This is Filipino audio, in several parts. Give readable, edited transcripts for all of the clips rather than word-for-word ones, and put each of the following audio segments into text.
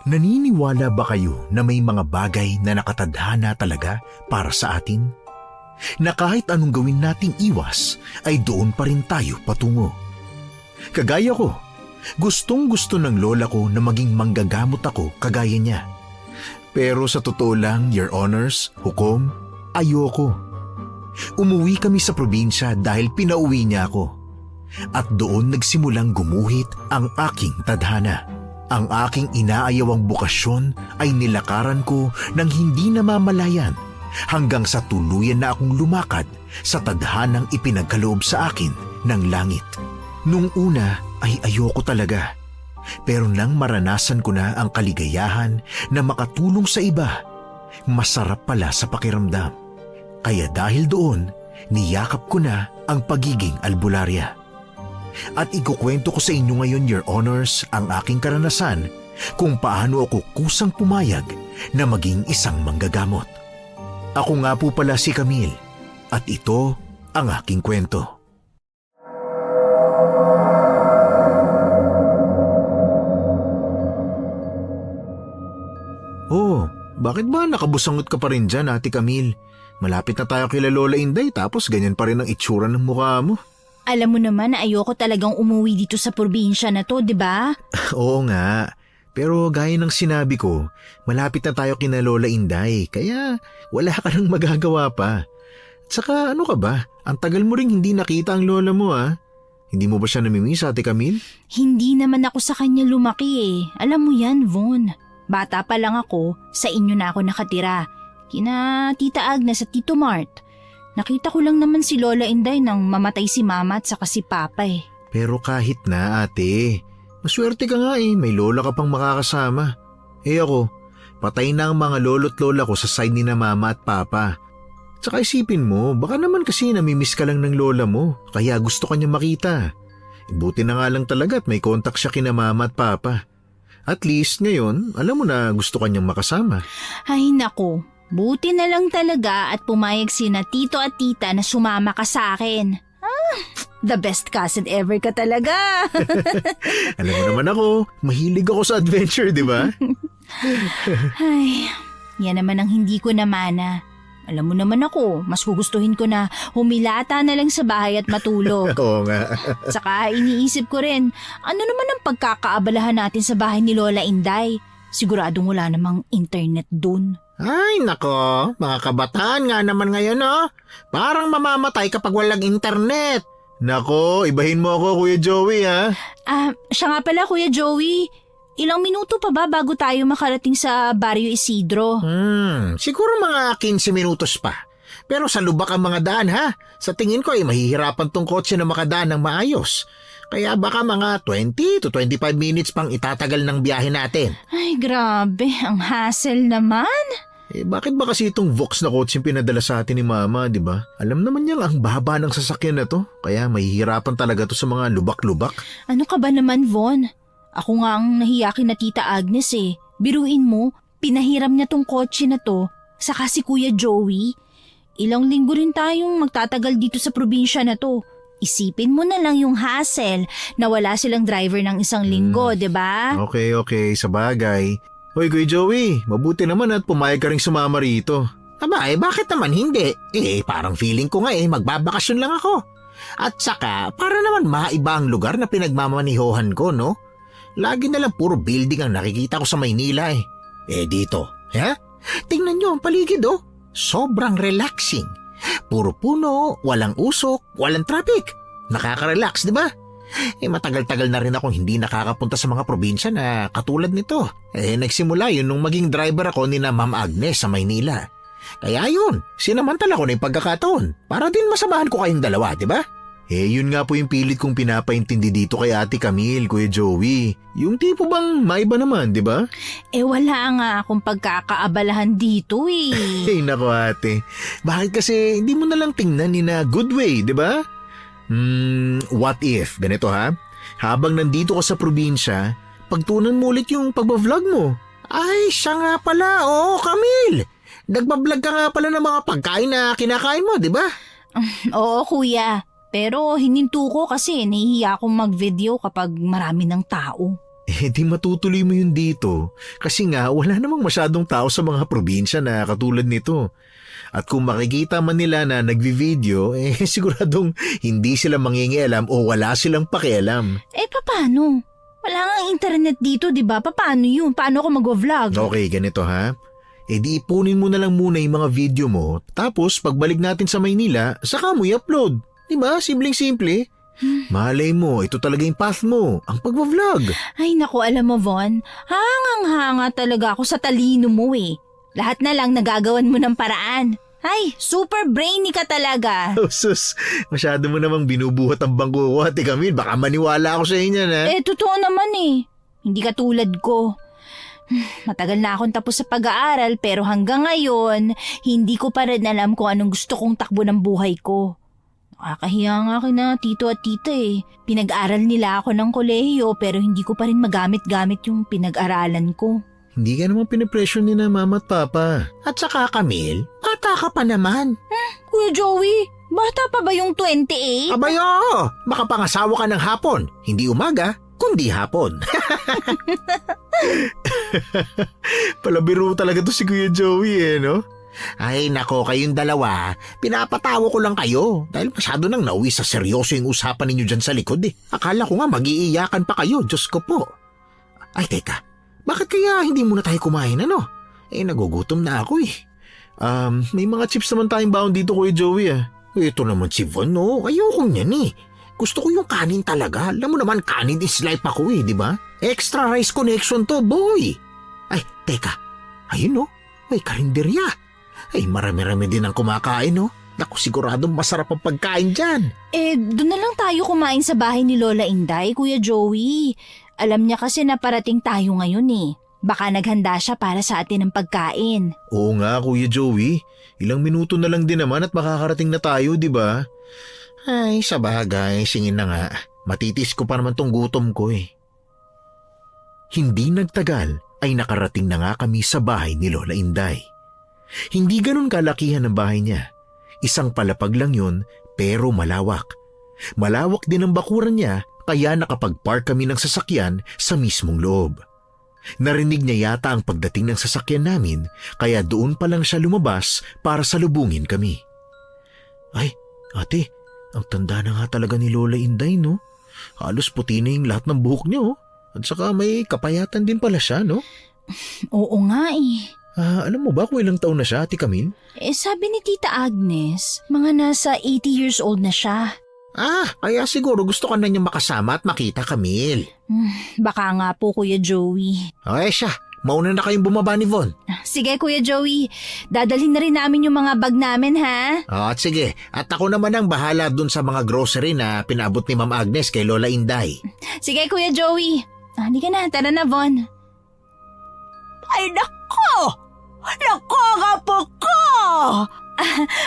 Naniniwala ba kayo na may mga bagay na nakatadhana talaga para sa atin? Na kahit anong gawin nating iwas ay doon pa rin tayo patungo. Kagaya ko, gustong-gusto ng lola ko na maging manggagamot ako kagaya niya. Pero sa totoo lang, Your Honors, hukom, ayoko. Umuwi kami sa probinsya dahil pinauwi niya ako. At doon nagsimulang gumuhit ang aking tadhana. Ang aking inaayawang bukasyon ay nilakaran ko ng hindi namamalayan hanggang sa tuluyan na akong lumakad sa tadhanang ipinagkaloob sa akin ng langit. Nung una ay ayoko talaga. Pero nang maranasan ko na ang kaligayahan na makatulong sa iba, masarap pala sa pakiramdam. Kaya dahil doon, niyakap ko na ang pagiging albularya. At ikukwento ko sa inyo ngayon, Your Honors, ang aking karanasan kung paano ako kusang pumayag na maging isang manggagamot. Ako nga po pala si Camille at ito ang aking kwento. Oh, bakit ba nakabusangot ka pa rin dyan, Ate Camille? Malapit na tayo kila Lola Inday tapos ganyan pa rin ang itsura ng mukha mo. Alam mo naman na ayoko talagang umuwi dito sa probinsya na to, di ba? Oo nga, pero gaya ng sinabi ko, malapit na tayo kina Lola Inday kaya wala ka nang magagawa pa. At saka ano ka ba, ang tagal mo ring hindi nakita ang lola mo ah. Hindi mo ba siya namimiss, Ate Camille? Hindi naman ako sa kanya lumaki eh. Alam mo yan, Von. Bata pa lang ako, sa inyo na ako nakatira. Kina Tita Agnes at Tito Mart. Nakita ko lang naman si Lola Inday nang mamatay si Mama at saka si Papa eh. Pero kahit na, ate, maswerte ka nga eh, may lola ka pang makakasama. Eh ako, patay na ang mga lolo't lola ko sa side ni na Mama at Papa. Tsaka isipin mo, baka naman kasi namimiss ka lang ng lola mo, kaya gusto ka niya makita. Buti na nga lang talaga at may contact siya kina Mama at Papa. At least ngayon, alam mo na gusto ka niyang makasama. Ay nako, buti na lang talaga at pumayag sina Tito at Tita na sumama ka sa akin. The best cousin ever ka talaga. Alam mo naman ako, mahilig ako sa adventure, di ba? Ay, yan naman ang hindi ko namana. Alam mo naman ako, mas gugustuhin ko na humilata na lang sa bahay at matulog. Oo nga. Saka iniisip ko rin, ano naman ang pagkakaabalahan natin sa bahay ni Lola Inday? Siguradong wala namang internet dun. Ay nako, mga kabataan nga naman ngayon oh. Parang mamamatay kapag walang internet. Nako, ibahin mo ako, Kuya Joey ha. Siya nga pala Kuya Joey. Ilang minuto pa ba bago tayo makarating sa Barrio Isidro? Siguro mga 15 minutos pa. Pero sa lubak ang mga daan ha. Sa tingin ko ay mahihirapan tong kotse na makadaan ng maayos. Kaya baka mga 20 to 25 minutes pang itatagal ng biyahe natin. Ay grabe, ang hassle naman. Eh bakit ba kasi itong Vox na kotse yung pinadala sa atin ni Mama, di ba? Alam naman niyang ang baba ng sasakyan na to. Kaya mahihirapan talaga to sa mga lubak-lubak. Ano ka ba naman, Von? Ako nga ang nahiyakin na Tita Agnes eh. Biruin mo, pinahiram niya tong kotse na to, saka si Kuya Joey. Ilang linggo rin tayong magtatagal dito sa probinsya na to. Isipin mo na lang yung hassle na wala silang driver ng isang linggo, di ba? Okay, sa bagay. Hoy, Kuya Joey, mabuti naman at pumayag ka rin sumama rito. Aba bakit naman hindi? Parang feeling ko nga magbabakasyon lang ako. At saka, para naman maiba ang lugar na pinagmamanihohan ko, no? Lagi na lang puro building ang nakikita ko sa Maynila eh. Dito, tingnan nyo ang paligid oh. Sobrang relaxing. Puro puno, walang usok, walang traffic. Nakaka-relax, di ba? Matagal-tagal na rin akong hindi nakakapunta sa mga probinsya na katulad nito. Nagsimula yun nung maging driver ako ni na Ma'am Agnes sa Maynila. Kaya yun, sinamantala ko na yung pagkakataon para din masamahan ko kayong dalawa, di ba? Yun nga po yung pilit kong pinapaintindi dito kay Ate Camille, Kuya Joey. Yung tipo bang maiba naman, di ba? Wala nga akong pagkakaabalahan dito eh. Nako ate, bakit kasi hindi mo na lang tingnan in a good way, di ba? What if, ganito ha? Habang nandito ka sa probinsya, pagtunan mo ulit yung pagbablog mo. Ay, siya nga pala. Oo, Camille. Nagbablog ka nga pala ng mga pagkain na kinakain mo, di ba? Oo, kuya. Pero hininto ko kasi nahihiya akong mag-video kapag marami ng tao. Di matutuloy mo yun dito. Kasi nga, wala namang masyadong tao sa mga probinsya na katulad nito. At kung makikita man nila na nagvi-video, siguradong hindi sila mangingialam o wala silang pakialam. Paano? Wala nga internet dito, di ba? Paano yun? Paano ako mag-vlog? Okay, ganito ha. Di ipunin mo na lang muna yung mga video mo, tapos pagbalik natin sa Maynila, saka mo i-upload. Di ba? Simpleng-simple. Malay mo, ito talaga yung path mo, ang pagbablog. Ay naku, alam mo Von, hangang-hanga talaga ako sa talino mo eh. Lahat na lang nagagawan mo ng paraan. Ay, super brainy ka talaga. Oh, sus, masyado mo namang binubuhat ang bangko ko, Ate Camille. Baka maniwala ako sa inyo na. Totoo naman eh. Hindi ka tulad ko. Matagal na akong tapos sa pag-aaral pero hanggang ngayon, hindi ko pa rin alam kung anong gusto kong takbo ng buhay ko. Nakakahiya nga kina tito at tita eh. Pinag-aral nila ako ng kolehiyo pero hindi ko pa rin magamit-gamit yung pinag-aralan ko. Hindi ka naman pinipressure ni na mama at papa. At saka Camille, bata ka pa naman. Kuya Joey, bata pa ba yung 28? Abay oo, makapangasawa ka ng hapon. Hindi umaga, kundi hapon. Palabiro talaga to si Kuya Joey no? Ay nako, kayong dalawa, pinapatawa ko lang kayo dahil masyado nang nauwi sa seryoso yung usapan ninyo dyan sa likod eh. Akala ko nga mag-iiyakan pa kayo, Diyos ko po. Ay teka, bakit kaya hindi muna tayo kumain ano? Nagugutom na ako eh. May mga chips naman tayong baon dito Kuya Joey Ito naman si Von no, ayoko niyan eh. Gusto ko yung kanin talaga. Alam mo naman, kanin is life ako eh, di ba? Extra rice connection to, boy. Ay, teka. Ayun no, may karinderya. Ay, marami-rami din ang kumakain, no? Naku, siguradong masarap ang pagkain dyan. Doon na lang tayo kumain sa bahay ni Lola Inday, Kuya Joey. Alam niya kasi na parating tayo ngayon eh. Baka naghanda siya para sa atin ng pagkain. Oo nga Kuya Joey. Ilang minuto na lang din naman at makakarating na tayo, di ba? Ay, sa bagay, singin na nga. Matitis ko pa naman tong gutom ko eh. Hindi nagtagal ay nakarating na nga kami sa bahay ni Lola Inday. Hindi ganun kalakihan ang bahay niya. Isang palapag lang yun pero malawak. Malawak din ang bakuran niya kaya nakapag-park kami ng sasakyan sa mismong loob. Narinig niya yata ang pagdating ng sasakyan namin kaya doon pa lang siya lumabas para salubungin kami. Ay, ate, ang tanda na nga talaga ni Lola Inday no? Halos puti na yung lahat ng buhok niya At saka may kapayatan din pala siya no? Oo nga eh. Alam mo ba kung ilang taon na siya, Ate Camille? Sabi ni Tita Agnes, mga nasa 80 years old na siya. Kaya siguro gusto ka na niya makasama at makita, Camille. Baka nga po, Kuya Joey. Okay siya, mauna na kayong bumaba ni Von. Sige, Kuya Joey. Dadalhin na rin namin yung mga bag namin, ha? At sige, at ako naman ang bahala dun sa mga grocery na pinabot ni Ma'am Agnes kay Lola Inday. Sige, Kuya Joey. Halika na, tara na, Von. Ay, nako! Nako, apo ko!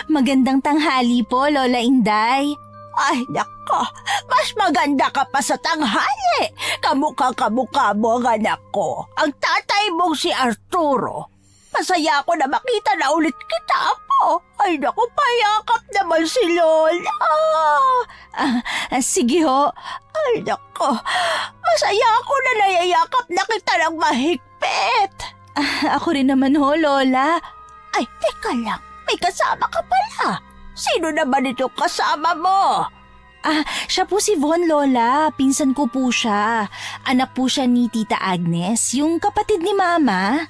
Magandang tanghali po, Lola Inday. Ay, nako! Mas maganda ka pa sa tanghali! Kamukha-kamukha mo ang anak ko. Ang tatay mong si Arturo. Masaya ako na makita na ulit kita, apo. Ay, nako, payakap naman si Lola. Sige ho. Ay, nako. Masaya ako na nayayakap na kita ng mahigpit. Ako rin naman ho, Lola. Ay, teka lang. May kasama ka pala. Sino naman ito kasama mo? Siya po si Von, Lola. Pinsan ko po siya. Anak po siya ni Tita Agnes, yung kapatid ni Mama.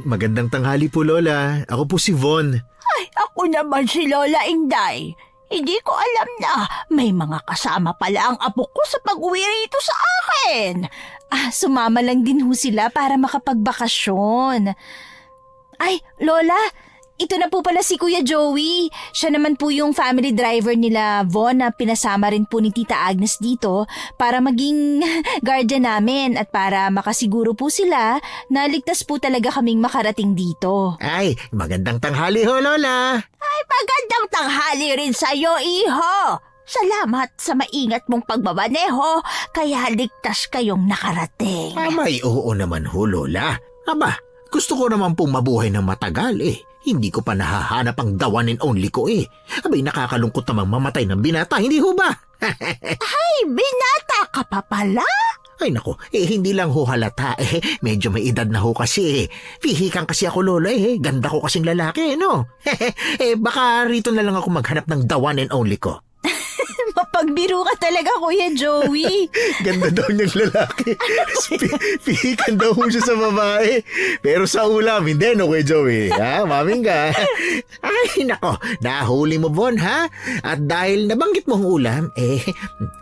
Magandang tanghali po, Lola. Ako po si Von. Ay, ako naman si Lola Inday. Hindi ko alam na may mga kasama pala ang apo ko sa pag-uwi rito sa akin. Sumama lang din ho sila para makapagbakasyon. Ay, Lola, ito na po pala si Kuya Joey. Siya naman po yung family driver nila Von na pinasama rin po ni Tita Agnes dito para maging guardian namin at para makasiguro po sila na ligtas po talaga kaming makarating dito. Ay, magandang tanghali ho, Lola. Ay, magandang tanghali rin sa'yo, iho. Salamat sa maingat mong pagbabaneho, kaya ligtas kayong nakarating. May oo naman ho, Lola. Aba, gusto ko naman pong mabuhay ng matagal eh. Hindi ko pa nahahanap ang the one and only ko eh. Abay, nakakalungkot namang mamatay ng binata, hindi ho ba? Ay, binata ka pa pala? Ay nako, hindi lang ho halata. Medyo may edad na ho kasi. Pihikan kasi ako, Lola. Ganda ko kasing lalaki, no? Baka rito na lang ako maghanap ng the one and only ko. Mapagbiro ka talaga, Kuya Joey. Ganda daw niyang lalaki. Pihikan daw ho siya sa babae. Pero sa ulam, hindi no, Kuya Joey. Ha, maming ka. Ay nako, nahuli mo, Von, ha? At dahil nabanggit mo ang ulam,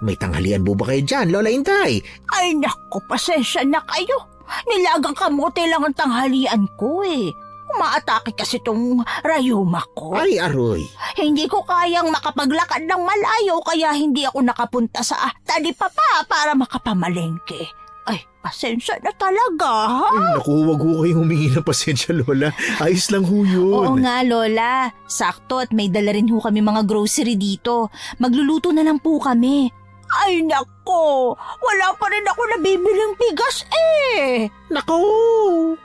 may tanghalian po ba kayo dyan, Lola Inday? Ay naku, pasensya na kayo. Nilagang kamote lang ang tanghalian ko eh. Umaatake kasi tong rayuma ko. Ay, aroy. Hindi ko kayang makapaglakad ng malayo kaya hindi ako nakapunta sa talipapa para makapamalengke. Ay, pasensya na talaga, ha? Ay, naku, wag ho kayong humingi ng pasensya, Lola. Ayos lang ho yun. Oo nga, Lola. Sakto at may dala rin ho kami mga grocery dito. Magluluto na lang po kami. Ay nako, wala pa rin ako nabibiling bigas eh. Nako,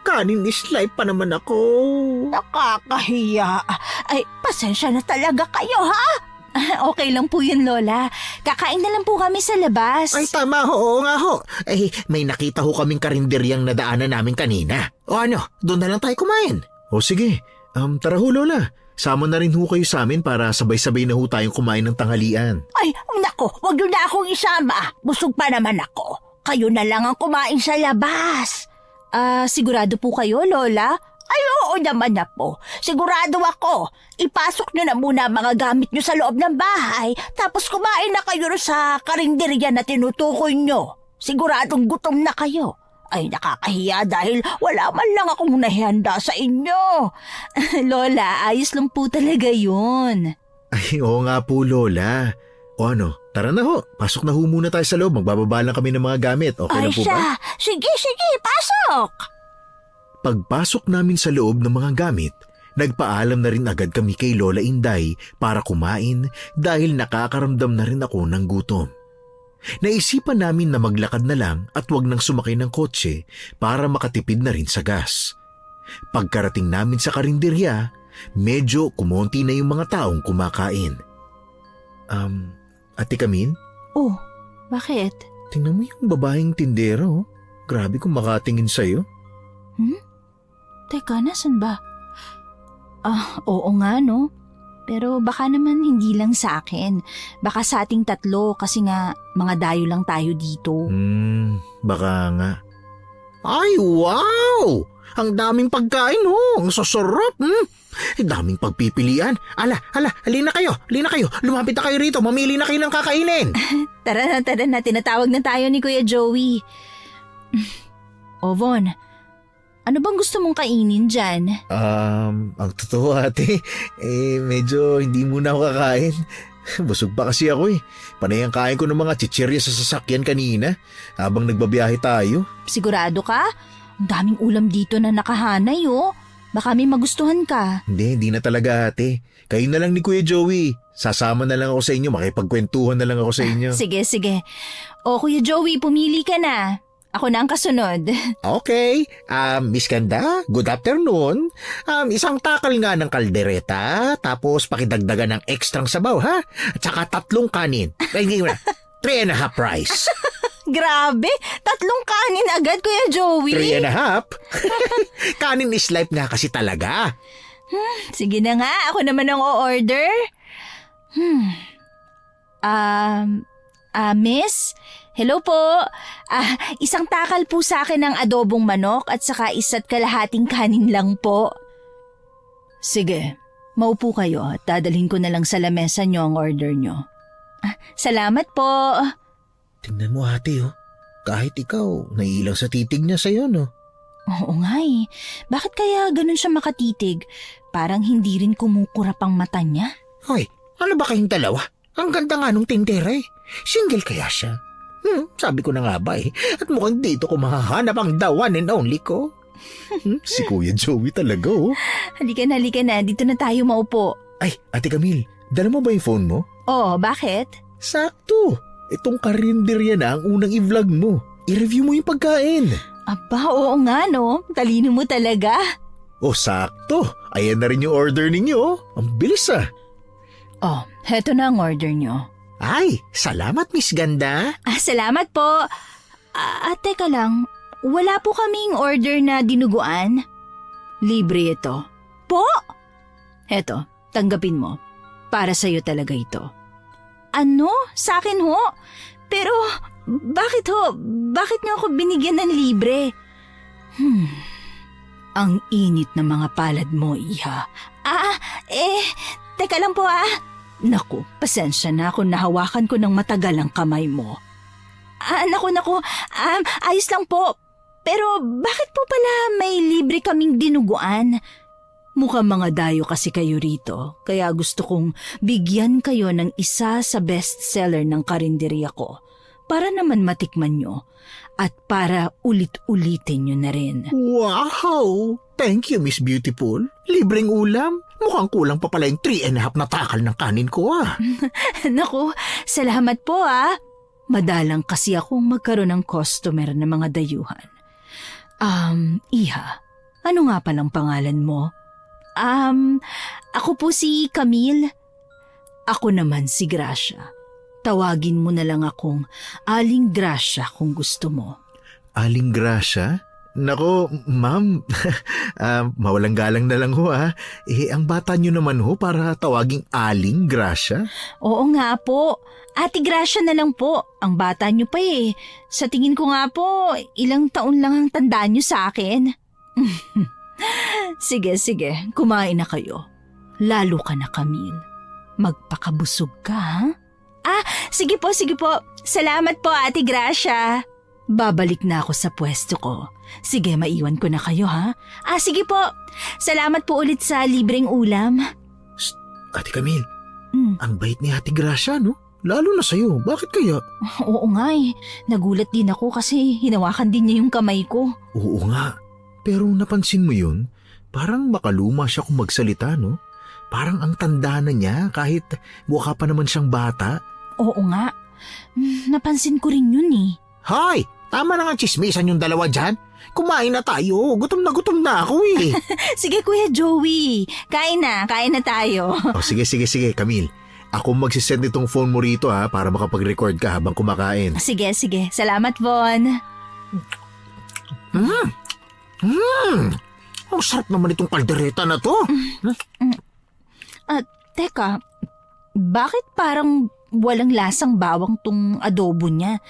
kanin is life pa naman ako. Nakakahiya. Ay, pasensya na talaga kayo, ha? Okay lang po yun, Lola. Kakain na lang po kami sa labas. Ay, tama ho, oo nga ho. May nakita ho kaming karinderyang nadaanan namin kanina. O ano, doon na lang tayo kumain. O sige, tara ho, Lola. Sama na rin ho kayo sa amin para sabay-sabay na ho tayong kumain ng tanghalian. Ay, nako, wag niyo na akong isama. Busog pa naman ako. Kayo na lang ang kumain sa labas. Sigurado po kayo, Lola? Ay, oo naman na po. Sigurado ako. Ipasok niyo na muna ang mga gamit niyo sa loob ng bahay, tapos kumain na kayo sa karinderya na tinutukoy niyo. Siguradong gutom na kayo. Ay, nakakahiya dahil wala man lang akong nahihanda sa inyo. Lola, ayos lang po talaga yun. Ay, oo nga po, Lola. O ano, tara na ho. Pasok na ho muna tayo sa loob. Magbababa lang kami ng mga gamit. Okay Ay na po siya, ba? sige, pasok. Pagpasok namin sa loob ng mga gamit, nagpaalam na rin agad kami kay Lola Inday para kumain dahil nakakaramdam na rin ako ng gutom. Naisipan namin na maglakad na lang at wag nang sumakay ng kotse para makatipid na rin sa gas. Pagkarating namin sa karinderya, medyo kumonti na yung mga taong kumakain. Ate Camille, Oh, bakit? tingnan mo yung babaeng tindero. Grabe kung makatingin sa'yo. Teka, nasan ba? Oo nga, no? Pero baka naman hindi lang sa akin. Baka sa ating tatlo kasi nga mga dayo lang tayo dito. Baka nga. Ay, wow! Ang daming pagkain, ho. Ang sasarap, daming pagpipilian. Halina kayo. Lumapit na kayo rito. Mamili na kayo ng kakainin. Tara na. Tinatawag na tayo ni Kuya Joey. Von, ano bang gusto mong kainin dyan? Ang totoo ate, medyo hindi muna ako kakain. Busog pa kasi ako eh. Panay ang kain ko ng mga chichirya sa sasakyan kanina habang nagbabiyahe tayo. Sigurado ka? Ang daming ulam dito na nakahanay oh. Baka may magustuhan ka. Hindi na talaga ate. Kayo na lang ni Kuya Joey. Sasama na lang ako sa inyo, makipagkwentuhan na lang ako sa inyo. Sige. O Kuya Joey, pumili ka na. Ako na ang kasunod. Okay. Miss Ganda, good afternoon. Isang takal nga ng kaldereta, tapos pakidagdagan ng ekstrang sabaw, ha? At saka 3 kanin. 3.5 rice. Grabe, 3 kanin agad, Kuya Joey. 3.5? Kanin is life nga kasi talaga. Sige na nga, ako naman ang o-order. Miss? Hello po. Isang takal po sa akin ng adobong manok at saka 1 kalahating kanin lang po. Sige, maupo kayo at dadalhin ko na lang sa lamesa nyo ang order nyo. Salamat po. Tingnan mo ate, oh. Kahit ikaw, naiilang sa titig niya sa'yo, no? Oo nga eh. Bakit kaya ganun siya makatitig? Parang hindi rin kumukurap ang mata niya. Hoy, ano ba kayong dalawa? Ang ganda nga nung tindera eh. Single kaya siya? Sabi ko na nga ba eh. At mukhang dito ko mahahanap ang the one and only ko. Si Kuya Joey talaga oh. Halika na. Dito na tayo maupo. Ay, Ate Camille, dala mo ba yung phone mo? Oo, bakit? Sakto. Itong karinderya na ang unang i-vlog mo. I-review mo yung pagkain. Aba, oo nga no. Talino mo talaga. Oh, sakto. Ayan na rin yung order ninyo. Oh. Ang bilis ah. Oh, heto na ang order nyo. Ay, salamat Miss Ganda. Salamat po. Teka lang, wala po kaming order na dinuguan. Libre ito. Po? Eto, tanggapin mo. Para sa'yo talaga ito. Ano? Sa akin ho? Pero, bakit ho? Bakit niyo ako binigyan ng libre? Ang init ng mga palad mo, Iha. Teka lang po Naku, pasensya na kung nahawakan ko ng matagal ang kamay mo. Naku, ayos lang po. Pero bakit po pala may libre kaming dinuguan? Mukhang mga dayo kasi kayo rito, kaya gusto kong bigyan kayo ng isa sa bestseller ng karinderya ko para naman matikman nyo at para ulit-ulitin nyo na rin. Wow! Thank you, Miss Beautiful. Libreng ulam. Mukhang kulang pa pala yung 3.5 na takal ng kanin ko Naku, salamat po Madalang kasi akong magkaroon ng customer ng mga dayuhan. Iha, ano nga palang pangalan mo? Ako po si Camille. Ako naman si Gracia. Tawagin mo na lang akong Aling Gracia kung gusto mo. Aling Gracia? Nako, ma'am, mawalang galang na lang ho ang bata nyo naman ho para tawaging Aling Gracia? Oo nga po. Ate Gracia na lang po. Ang bata nyo pa Sa tingin ko nga po, ilang taon lang ang tandaan nyo sa akin. Sige, kumain na kayo. Lalo ka na, Camille. Magpakabusog ka, ha? Sige po. Salamat po, Ate Gracia. Babalik na ako sa pwesto ko. Sige, maiwan ko na kayo, ha? Sige po. Salamat po ulit sa libreng ulam. Ate Camille, ang bait ni Ate Gracia, no? Lalo na sa'yo. Bakit kaya? Oo nga Nagulat din ako kasi hinawakan din niya yung kamay ko. Oo nga. Pero napansin mo yun? Parang makaluma siya kung magsalita, no? Parang ang tanda na niya kahit mukha pa naman siyang bata. Oo nga. Napansin ko rin yun Hoy! Tama na nga chismisan yung dalawa dyan. Kumain na tayo. Gutom na ako Sige, Kuya Joey. Kain na tayo. Sige, Camille. Ako magsisend nitong phone mo rito para makapag-record ka habang kumakain. Sige. Salamat, Von. Ang sarap naman itong kaldereta na to. Teka, bakit parang walang lasang bawang tong adobo niya?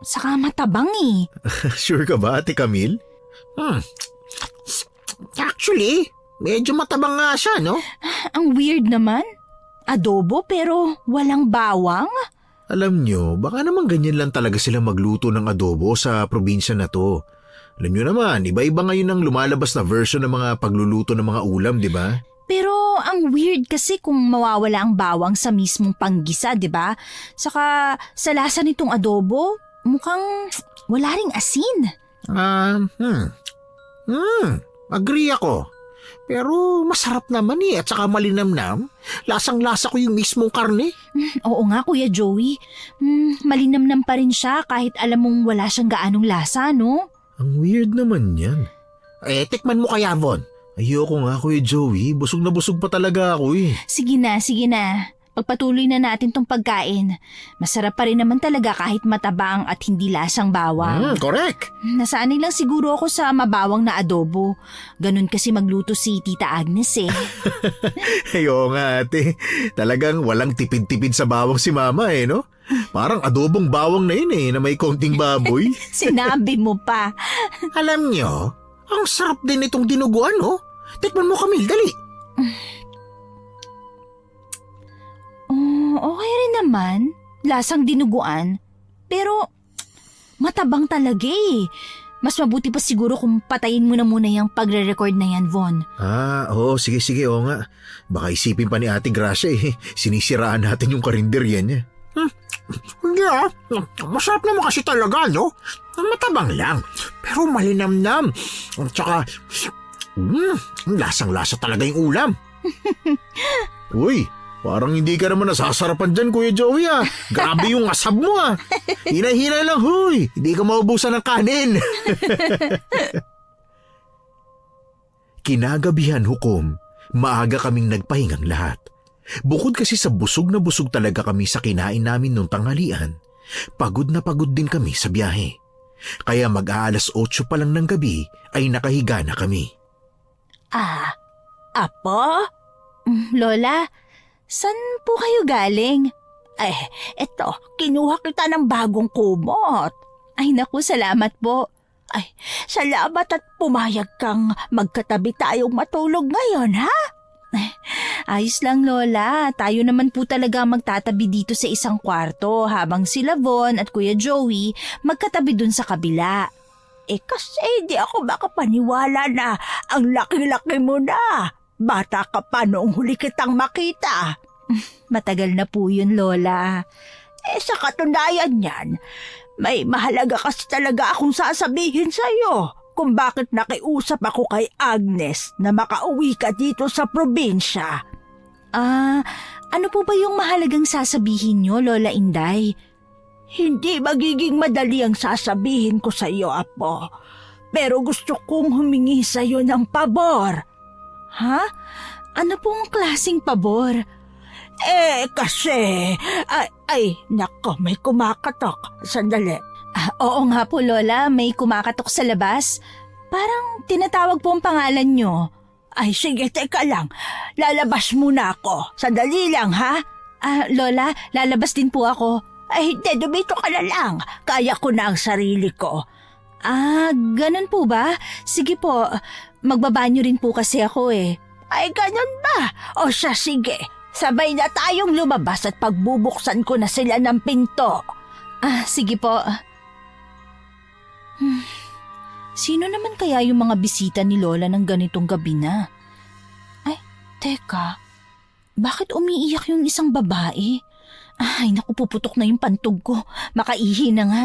Saka matabang Sure ka ba, Ate Camille? Actually, medyo matabang nga siya, no? Ang weird naman. Adobo pero walang bawang? Alam nyo, baka naman ganyan lang talaga sila magluto ng adobo sa probinsya na to. Alam nyo naman, iba-iba ngayon ang lumalabas na version ng mga pagluluto ng mga ulam, di ba? Pero ang weird kasi kung mawawala ang bawang sa mismong panggisa, di ba? Saka sa lasa nitong adobo, mukhang wala ring asin. Agree ako. Pero masarap naman at saka malinamnam. Lasang-lasa ko yung mismong karne. Oo nga, Kuya Joey. Malinamnam pa rin siya kahit alam mong wala siyang gaanong lasa, no? Ang weird naman yan. Tikman mo kaya, Von. Ayoko nga, Kuya Joey. Busog na busog pa talaga ako Sige na. Pagpatuloy na natin tong pagkain. Masarap pa rin naman talaga kahit matabang at hindi lasang bawang. Correct. Nasanay lang siguro ako sa mabawang na adobo. Ganun kasi magluto si Tita Agnes Oo nga, ate. Talagang walang tipid-tipid sa bawang si Mama no? Parang adobong bawang na yun na may konting baboy. Sinabi mo pa. Alam nyo, ang sarap din itong dinuguan, no? Tikman mo, Camille, dali. Okay rin naman. Lasang dinuguan. Pero matabang talaga Mas mabuti pa siguro kung patayin mo na muna yung pagre-record na yan, Von. Sige, oo nga. Baka isipin pa ni Ate Gracia sinisiraan natin yung karinderya niya. Hindi masarap naman kasi talaga, no? Matabang lang, pero malinamnam. At saka, lasang-lasa talaga yung ulam. Uy, parang hindi ka naman nasasarapan dyan, Kuya Joey Grabe yung asab mo Hinay-hinay lang, huy. Hindi ka maubusan ng kanin. Kinagabihan hukom, maaga kaming nagpahingang lahat. Bukod kasi sa busog na busog talaga kami sa kinain namin nung tanghalian, pagod na pagod din kami sa biyahe. Kaya mag-aalas 8 pa lang ng gabi ay nakahiga na kami. Apo? Lola, saan po kayo galing? Eto, kinuha kita ng bagong kumot. Ay naku, salamat po. Salamat at pumayag kang magkatabi tayong matulog ngayon, ha? Ayos lang, Lola. Tayo naman po talaga magtatabi dito sa isang kwarto habang sila Von at Kuya Joey magkatabi dun sa kabila. Kasi di ako makapaniwala na ang laki-laki mo na. Bata ka pa noong huli kitang makita. Matagal na po yun, Lola. Sa katunayan niyan, may mahalaga kasi talaga akong sasabihin sa'yo kung bakit nakiusap ako kay Agnes na makauwi ka dito sa probinsya. Ano po ba yung mahalagang sasabihin nyo, Lola Inday? Hindi magiging madali ang sasabihin ko sa iyo, Apo. Pero gusto kong humingi sa iyo ng pabor. Ha? Ano pong klaseng pabor? Kasi... Nako, may kumakatok. Sandali. Oo nga po, Lola. May kumakatok sa labas. Parang tinatawag po ang pangalan nyo. Sige, teka lang. Lalabas muna ako. Sandali lang, ha? Lola, lalabas din po ako. Hindi, dumito ka na lang. Kaya ko na ang sarili ko. Ganun po ba? Sige po, magbabanyo rin po kasi ako eh. Ganun ba? O siya, sige. Sabay na tayong lumabas at pagbubuksan ko na sila ng pinto. Sige po. Sino naman kaya yung mga bisita ni Lola ng ganitong gabi na? Teka. Bakit umiiyak yung isang babae? Naku, puputok na yung pantog ko. Makaihi na nga.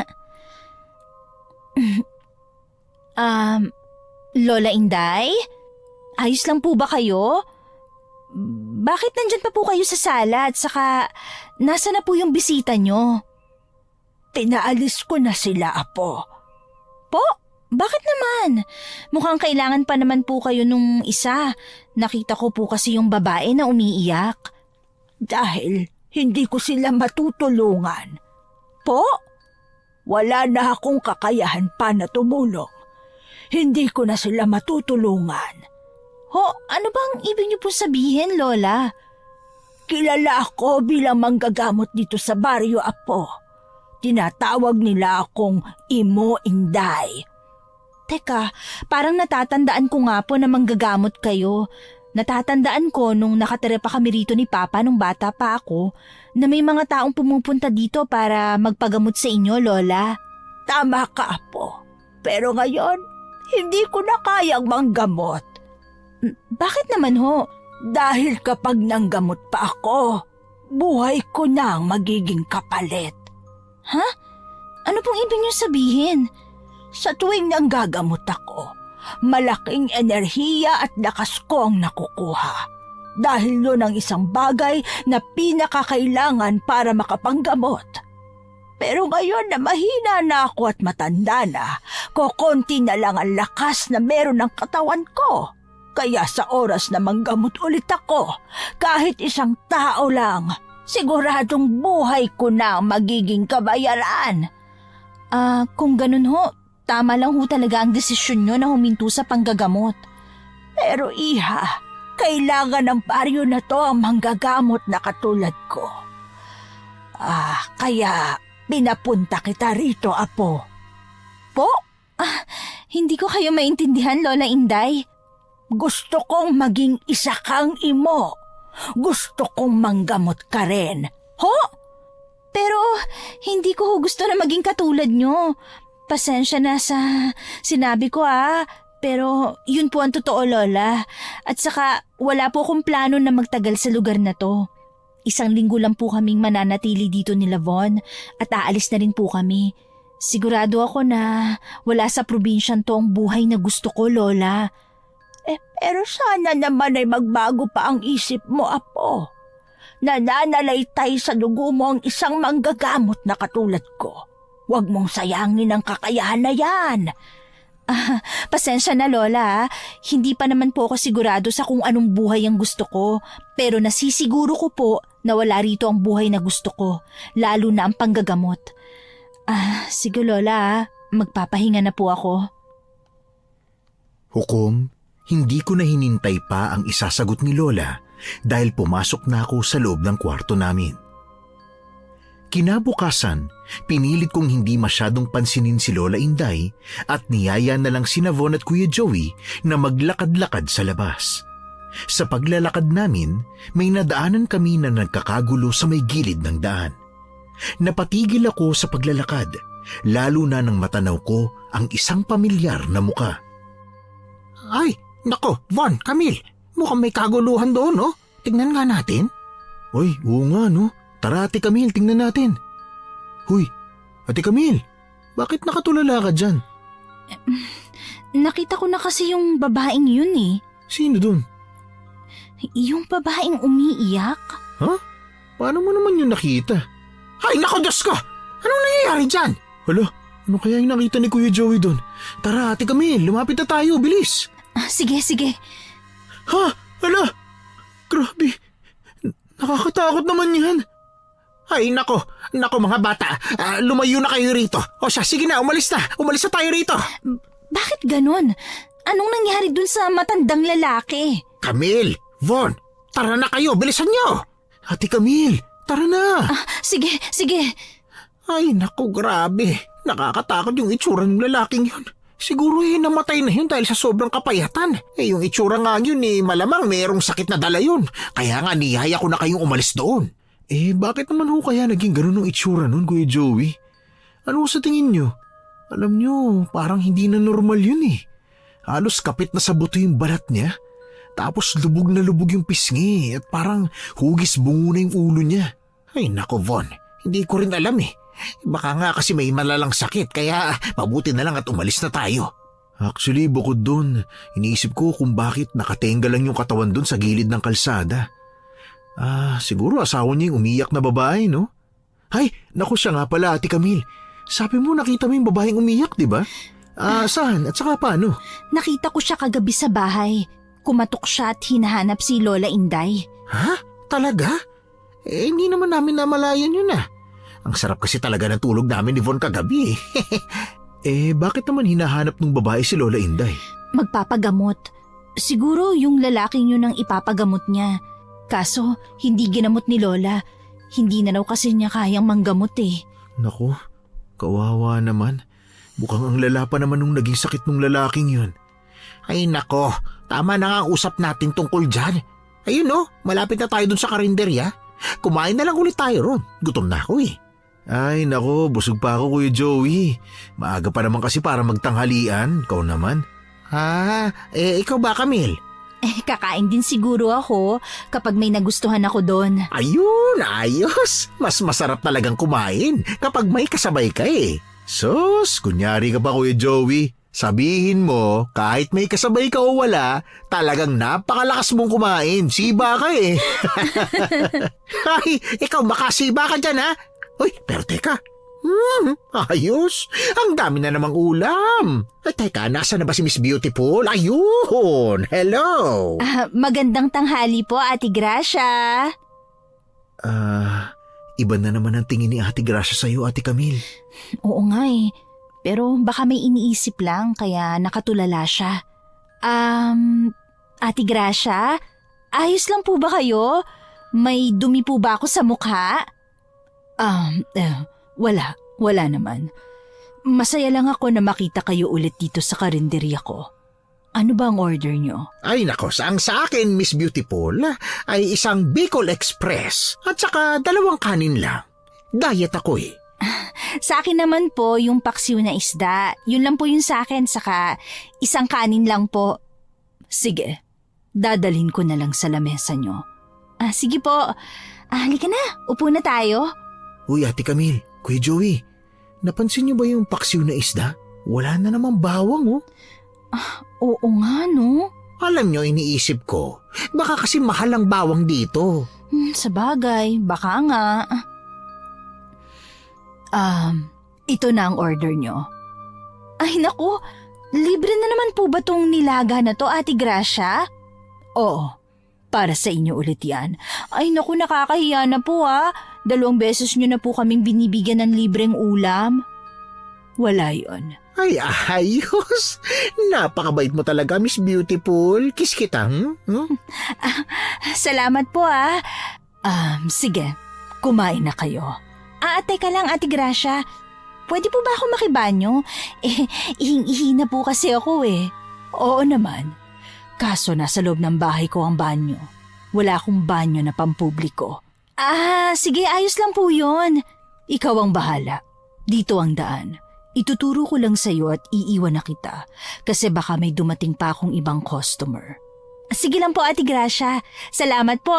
Lola Inday? Ayos lang po ba kayo? Bakit nandyan pa po kayo sa sala at saka nasa na po yung bisita nyo? Pinaalis ko na sila, Apo. Po? Bakit naman? Mukhang kailangan pa naman po kayo nung isa. Nakita ko po kasi yung babae na umiiyak. Dahil hindi ko sila matutulungan. Po? Wala na akong kakayahan pa na tumulong. Hindi ko na sila matutulungan. Ano bang ibig niyo po sabihin, Lola? Kilala ako bilang manggagamot dito sa baryo, Apo. Tinatawag nila akong Imo Inday. Teka, parang natatandaan ko nga po na manggagamot kayo. Natatandaan ko nung nakatira pa kami rito ni Papa nung bata pa ako na may mga taong pumupunta dito para magpagamot sa inyo, Lola. Tama ka, Apo. Pero ngayon, hindi ko na kayang manggamot. Bakit naman ho? Dahil kapag nanggamot pa ako, buhay ko nang magiging kapalit. Ha? Ano pong ibig niyo sabihin? Sa tuwing nanggagamot ako, malaking enerhiya at lakas ko ang nakukuha. Dahil yun ang isang bagay na pinakakailangan para makapanggamot. Pero ngayon na mahina na ako at matanda na, kokonti na lang ang lakas na meron ng katawan ko. Kaya sa oras na manggamot ulit ako, kahit isang tao lang, siguradong buhay ko na ang magiging kabayaran. Kung ganun ho, tama lang ho talaga ang desisyon nyo na huminto sa panggagamot. Pero iha, kailangan ng baryo na to ang manggagamot na katulad ko. Kaya pinapunta kita rito, Apo. Po? Hindi ko kayo maintindihan, Lola Inday. Gusto kong maging isa kang imo. Gusto kong manggamot ka rin. Ho? Pero hindi ko ho gusto na maging katulad nyo. Pasensya na sa sinabi ko pero yun po ang totoo, Lola. At saka wala po akong plano na magtagal sa lugar na to. 1 linggo lang po kaming mananatili dito nila Von at aalis na rin po kami. Sigurado ako na wala sa probinsyang to ang buhay na gusto ko, Lola. Pero sana naman ay magbago pa ang isip mo, Apo. Nananalaytay sa dugo mo ang isang manggagamot na katulad ko. Huwag mong sayangin ang kakayahan na yan. Pasensya na, Lola. Hindi pa naman po ako sigurado sa kung anong buhay ang gusto ko. Pero nasisiguro ko po na wala rito ang buhay na gusto ko. Lalo na ang panggagamot. Sige, Lola. magpapahinga na po ako. Hukom, hindi ko na hinintay pa ang isasagot ni Lola dahil pumasok na ako sa loob ng kwarto namin. Kinabukasan, pinilit kong hindi masyadong pansinin si Lola Inday at niyaya na lang sina Von at Kuya Joey na maglakad-lakad sa labas. Sa paglalakad namin, may nadaanan kami na nagkakagulo sa may gilid ng daan. Napatigil ako sa paglalakad, lalo na nang matanaw ko ang isang pamilyar na muka. Ay, nako, Von, Camille, mukhang may kaguluhan doon, no? Tingnan nga natin. Uy, oo nga no. Tara Ate Camille, tingnan natin. Huy, Ate Camille, bakit nakatulala ka dyan? Nakita ko na kasi yung babaeng yun eh. Sino dun? Yung babaeng umiiyak. Ha? Paano mo naman yun nakita? Ay, nako, Diyos ko! Anong nangyayari dyan? Hala, ano kaya yung nakita ni Kuya Joey dun? Tara Ate Camille, lumapit na tayo, bilis! Sige, sige. Ha? Hala! Grabe! Nakakatakot naman yan! Ay, nako mga bata, lumayo na kayo rito. O siya, sige na, umalis na tayo rito. Bakit ganon? Anong nangyari dun sa matandang lalaki? Camille, Von, tara na kayo, bilisan nyo. Ate Camille, tara na! Sige, sige. Ay, nako, grabe. Nakakatakot yung itsura ng lalaking yun. Siguro namatay na yun dahil sa sobrang kapayatan. Yung itsura nga yun malamang mayroong sakit na dala yun. Kaya nga niyaya ko na kayong umalis doon. Bakit naman ho kaya naging ganun ang itsura nun, Kuya Joey? Ano sa tingin nyo? Alam nyo, parang hindi na normal yun eh. Halos kapit na sa buto yung balat niya. Tapos lubog na lubog yung pisngi at parang hugis bungo na yung ulo niya. Ay, nako, Von. Hindi ko rin alam eh. Baka nga kasi may malalang sakit kaya mabuti na lang at umalis na tayo. Actually, bukod dun, iniisip ko kung bakit nakatenga lang yung katawan dun sa gilid ng kalsada. Siguro asawa niya yung umiyak na babae, no? Ay, naku siya nga pala, Ate Camille. Sabi mo nakita mo yung babaeng umiyak, di ba? Saan? At saka paano? Nakita ko siya kagabi sa bahay. Kumatok siya at hinahanap si Lola Inday. Ha? Talaga? Hindi naman namin namalayan yun ah. Ang sarap kasi talaga ng tulog namin ni Von kagabi Bakit naman hinahanap ng babae si Lola Inday? Magpapagamot. Siguro yung lalaking yun ang ipapagamot niya. Kaso, hindi ginamot ni Lola. Hindi na raw kasi niya kayang manggamot eh. Naku, kawawa naman. Mukhang ang lala pa naman nung naging sakit ng lalaking yun. Ay nako, tama na nga ang usap natin tungkol dyan. Ayun no, malapit na tayo dun sa karinderya. Kumain na lang ulit tayo ron. Gutom na ako eh. Ay nako, busog pa ako Kuya Joey. Maaga pa naman kasi para magtanghalian. Ikaw naman. Ikaw ba, Camille? Kakain din siguro ako kapag may nagustuhan ako doon. Ayun, ayos. Mas masarap talagang kumain kapag may kasabay ka eh. Sus, kunyari ka pa Kuya Joey. Sabihin mo, kahit may kasabay ka o wala, talagang napakalakas mong kumain. Siba ka eh. Ay, ikaw makasiba ka dyan ha? Uy, pero teka. Ayos. Ang dami na namang ulam. Ay, teka, nasa na ba si Miss Beautiful? Ayun, hello. Magandang tanghali po, Ate Gracia. Iba na naman ang tingin ni Ate Gracia sa'yo, Ate Camille. Oo nga eh. Pero baka may iniisip lang kaya nakatulala siya. Ate Gracia, ayos lang po ba kayo? May dumi po ba ako sa mukha? Wala naman. Masaya lang ako na makita kayo ulit dito sa karinderya ko. Ano ba ang order nyo? Ay nako, ang sa akin, Miss Beautiful, ay isang Bicol Express at saka 2 kanin lang. Diet ako eh. Sa akin naman po yung paksiw na isda. Yun lang po yung sa akin, saka 1 kanin lang po. Sige, dadalhin ko na lang sa lamesa nyo. Sige po. Halika na, upo na tayo. Uy, Ate Camille, Kuya Joey, napansin niyo ba yung paksiw na isda? Wala na namang bawang oh. Oo nga no. Alam nyo, iniisip ko, baka kasi mahal ang bawang dito. Sa bagay, baka nga. Ito na ang order nyo. Ay naku, libre na naman po ba tong nilaga na to, Ate Gracia? Oo, para sa inyo ulit yan. Ay naku, nakakahiya na po 2 beses nyo na po kaming binibigyan ng libreng ulam. Wala yon. Ay, ayos. Napakabait mo talaga, Miss Beautiful. Kiss kita, Salamat po sige, kumain na kayo. Teka lang Ate Gracia, pwede po ba ako makibanyo? Ihing-ihi na po kasi ako Oo naman, kaso nasa loob ng bahay ko ang banyo. Wala akong banyo na pampubliko. Sige, ayos lang po yun. Ikaw ang bahala. Dito ang daan. Ituturo ko lang sa'yo at iiwan na kita kasi baka may dumating pa akong ibang customer. Sige lang po Ate Gracia. Salamat po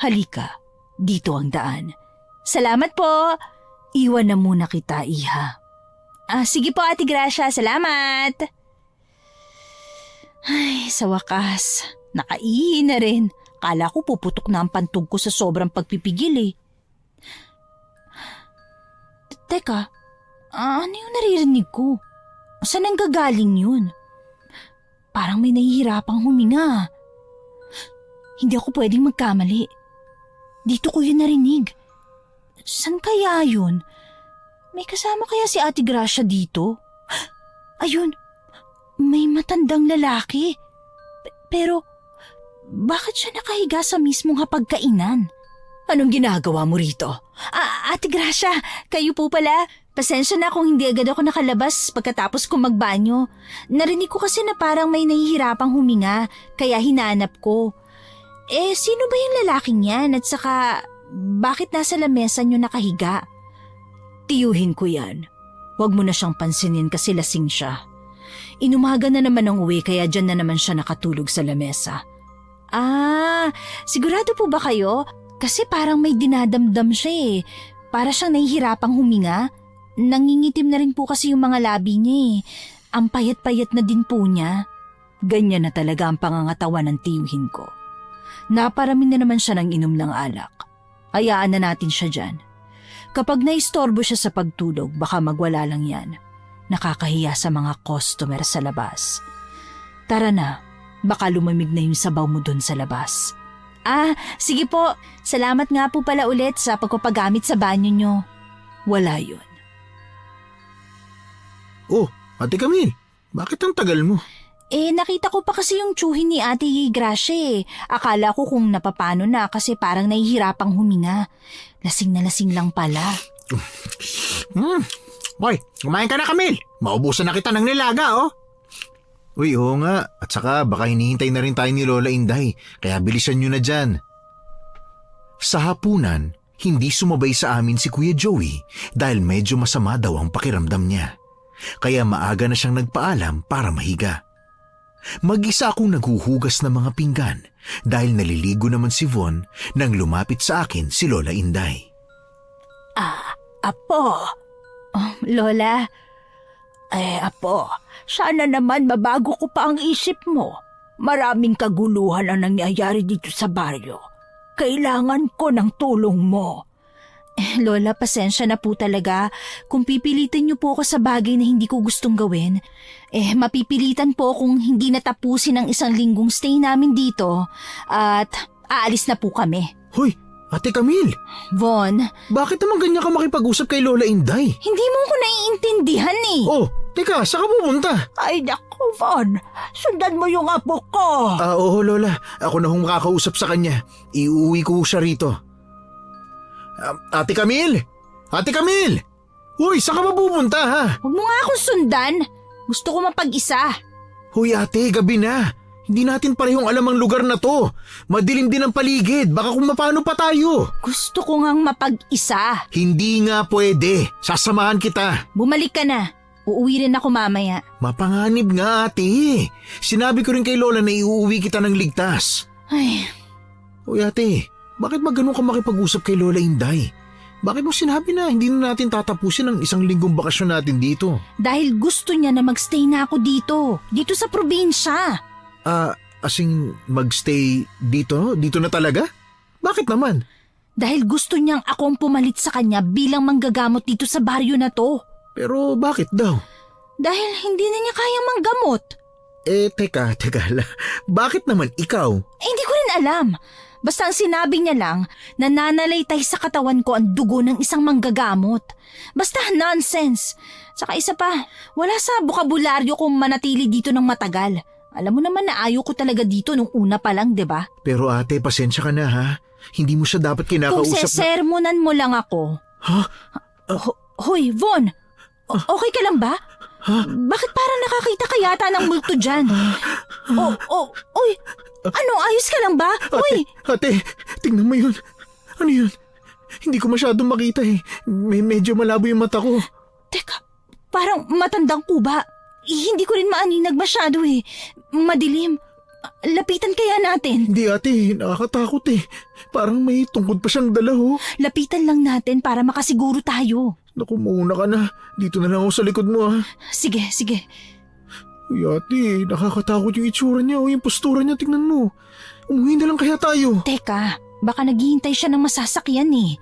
Halika, dito ang daan. Salamat po. Iwan na muna kita, Iha. Sige po Ate Gracia, salamat. Ay, sa wakas, nakaihi na rin. Kala ko puputok na ang pantog ko sa sobrang pagpipigil Teka, ano yung naririnig ko? Saan ang gagaling yun? Parang may nahihirapang huminga. Hindi ako pwedeng magkamali. Dito ko yun narinig. San kaya yun? May kasama kaya si Ate Gracia dito? Ayun, may matandang lalaki. Pero bakit siya nakahiga sa mismong hapagkainan? Anong ginagawa mo rito? Ate Gracia, kayo po pala. Pasensya na kung hindi agad ako nakalabas pagkatapos kong magbanyo. Narinig ko kasi na parang may nahihirapang huminga, kaya hinanap ko. Sino ba yung lalaking yan at saka bakit nasa lamesa niyo nakahiga? Tiyuhin ko yan. Huwag mo na siyang pansinin kasi lasing siya. Inumaga na naman ang uwi kaya dyan na naman siya nakatulog sa lamesa. Sigurado po ba kayo? Kasi parang may dinadamdam siya Para siyang nahihirapang huminga. Nangingitim na rin po kasi yung mga labi niya Ang payat-payat na din po niya. Ganyan na talaga ang pangangatawan ng tiyuhin ko. Naparami na naman siya ng inom ng alak. Hayaan na natin siya dyan. Kapag naistorbo siya sa pagtulog, baka magwala lang yan. Nakakahiya sa mga customer sa labas. Tara na, baka lumamig na yung sabaw mo dun sa labas. Sige po. Salamat nga po pala ulit sa pagpapagamit sa banyo nyo. Wala yun. Oh, Ate Camille, bakit ang tagal mo? Nakita ko pa kasi yung tsuhin ni Ate Gracia Akala ko kung napapano na kasi parang nahihirapang huminga. Lasing na lasing lang pala. Hoy, kumain ka na, Camille. Maubusan na kita ng nilaga, Uy, oo nga. At saka baka hinihintay na rin tayo ni Lola Inday, kaya bilisan nyo na dyan. Sa hapunan, hindi sumabay sa amin si Kuya Joey dahil medyo masama daw ang pakiramdam niya. Kaya maaga na siyang nagpaalam para mahiga. Mag-isa akong naghuhugas ng mga pinggan dahil naliligo naman si Von nang lumapit sa akin si Lola Inday. Apo. Lola, Apo, sana naman mabago ko pa ang isip mo. Maraming kaguluhan ang nangyayari dito sa baryo. Kailangan ko ng tulong mo. Lola, pasensya na po talaga. Kung pipilitin niyo po ako sa bagay na hindi ko gustong gawin, mapipilitan po kung hindi natapusin ang 1 linggong stay namin dito at aalis na po kami. Hoy, Ate Camille! Von, Bakit naman ganyan ka makipag-usap kay Lola Inday? hindi mo ko naiintindihan Oh, teka, saan ka pupunta? Ay naku, Von. Sundan mo yung apo ko. Oo Lola, ako na hong makakausap sa kanya. Iuwi ko siya rito. Ate Camille! Ate Camille! Hoy, saan ka ba pupunta ha? Huwag mo nga akong sundan. Gusto ko mapag-isa. Hoy ate, gabi na. Hindi natin parehong alam ang lugar na to. Madilim din ang paligid, baka kung mapano pa tayo. Gusto ko ngang mapag-isa. Hindi nga pwede, sasamahan kita. Bumalik ka na. Uuwi rin ako mamaya. Mapanganib nga ate. Sinabi ko rin kay Lola na iuuwi kita ng ligtas. Ay, Hoy ate, bakit ba ganun ka makipag-usap kay Lola Inday? Bakit mo sinabi na hindi na natin tatapusin ang 1 linggong bakasyon natin dito? dahil gusto niya na magstay na ako dito. Dito sa probinsya. Asing magstay dito? Dito na talaga? Bakit naman? Dahil gusto niyang akong pumalit sa kanya bilang manggagamot dito sa baryo na to. Pero bakit daw? Dahil hindi na niya kaya manggamot. Teka, bakit naman ikaw? Hindi ko rin alam. Basta ang sinabi niya lang, nananalaytay sa katawan ko ang dugo ng isang manggagamot. Basta nonsense. Saka isa pa, wala sa bukabularyo kung manatili dito ng matagal. Alam mo naman na ayaw ko talaga dito nung una pa lang, di ba? Pero ate, pasensya ka na ha. Hindi mo siya dapat Kung kinakausap na... sesermonan mo lang ako. Ha? Hoy, Von! Okay ka lang ba? Bakit parang nakakita ka yata ng multo dyan? Uy! Ano, ayos ka lang ba? Uy! Ate, tingnan mo yun. Ano yun? Hindi ko masyadong makita eh. Medyo malabo yung mata ko. Teka, parang matandang kuba. Hindi ko rin maaninag masyado eh. Madilim. Lapitan kaya natin. Hindi ate, nakakatakot eh. Parang may tungkod pa siyang dala ho. Lapitan lang natin para makasiguro tayo. Naku, mauna ka na. Dito na lang ako sa likod mo ha. Sige. Uy ate, nakakatakot yung itsura niya o yung postura niya, tingnan mo. Umuwi na lang kaya tayo. Teka, baka naghihintay siya ng masasakyan eh.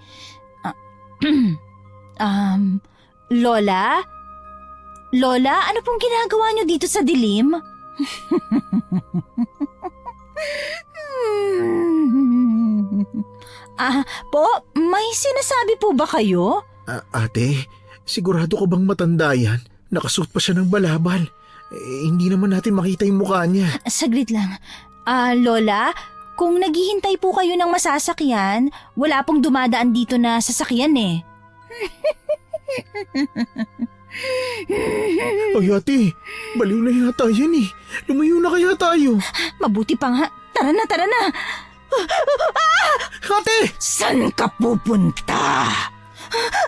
Lola? Lola, ano pong ginagawa niyo dito sa dilim? Po, may sinasabi po ba kayo? Ate, sigurado ka bang matanda yan? Nakasuot pa siya ng balabal. Hindi naman natin makita yung mukha niya. Saglit lang. Lola, kung naghihintay po kayo ng masasakyan, wala pong dumadaan dito na sasakyan eh. Ay ate, baliw na yata yan eh. Lumayo na kaya tayo. Mabuti pa nga. Tara na. Ate! San ka pupunta?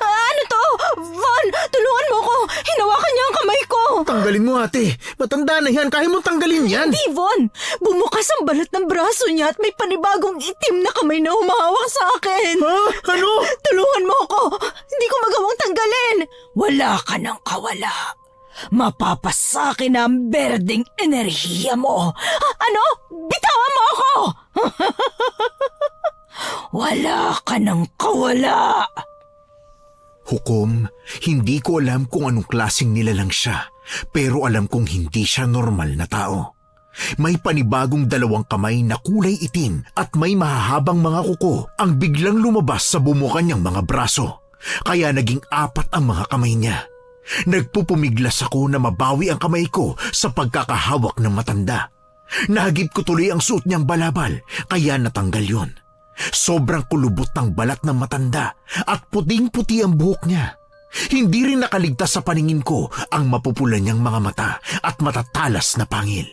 Ano to? Von, tulungan mo ko. Hinawakan niya ang kamay ko. Tanggalin mo ate. Matanda na yan. Kaya mo tanggalin yan. Hindi, Von. Bumukas ang balat ng braso niya at may panibagong itim na kamay na humahawak sa akin. Ha? Ano? Tulungan mo ako. Hindi ko magawang tanggalin. Wala ka ng kawala. Mapapasakin ang berdeng enerhiya mo. Ano? Bitawan mo ako! Wala ka ng kawala. Hukom, hindi ko alam kung anong klaseng nilalang siya, pero alam kong hindi siya normal na tao. May panibagong dalawang kamay na kulay itim at may mahahabang mga kuko ang biglang lumabas sa bumukan niyang mga braso. Kaya naging 4 ang mga kamay niya. Nagpupumiglas ako na mabawi ang kamay ko sa pagkakahawak ng matanda. Nahagip ko tuloy ang suot niyang balabal, kaya natanggal yon. Sobrang kulubot ng balat ng matanda at puting-puti ang buhok niya. Hindi rin nakaligtas sa paningin ko ang mapupula niyang mga mata at matatalas na pangil.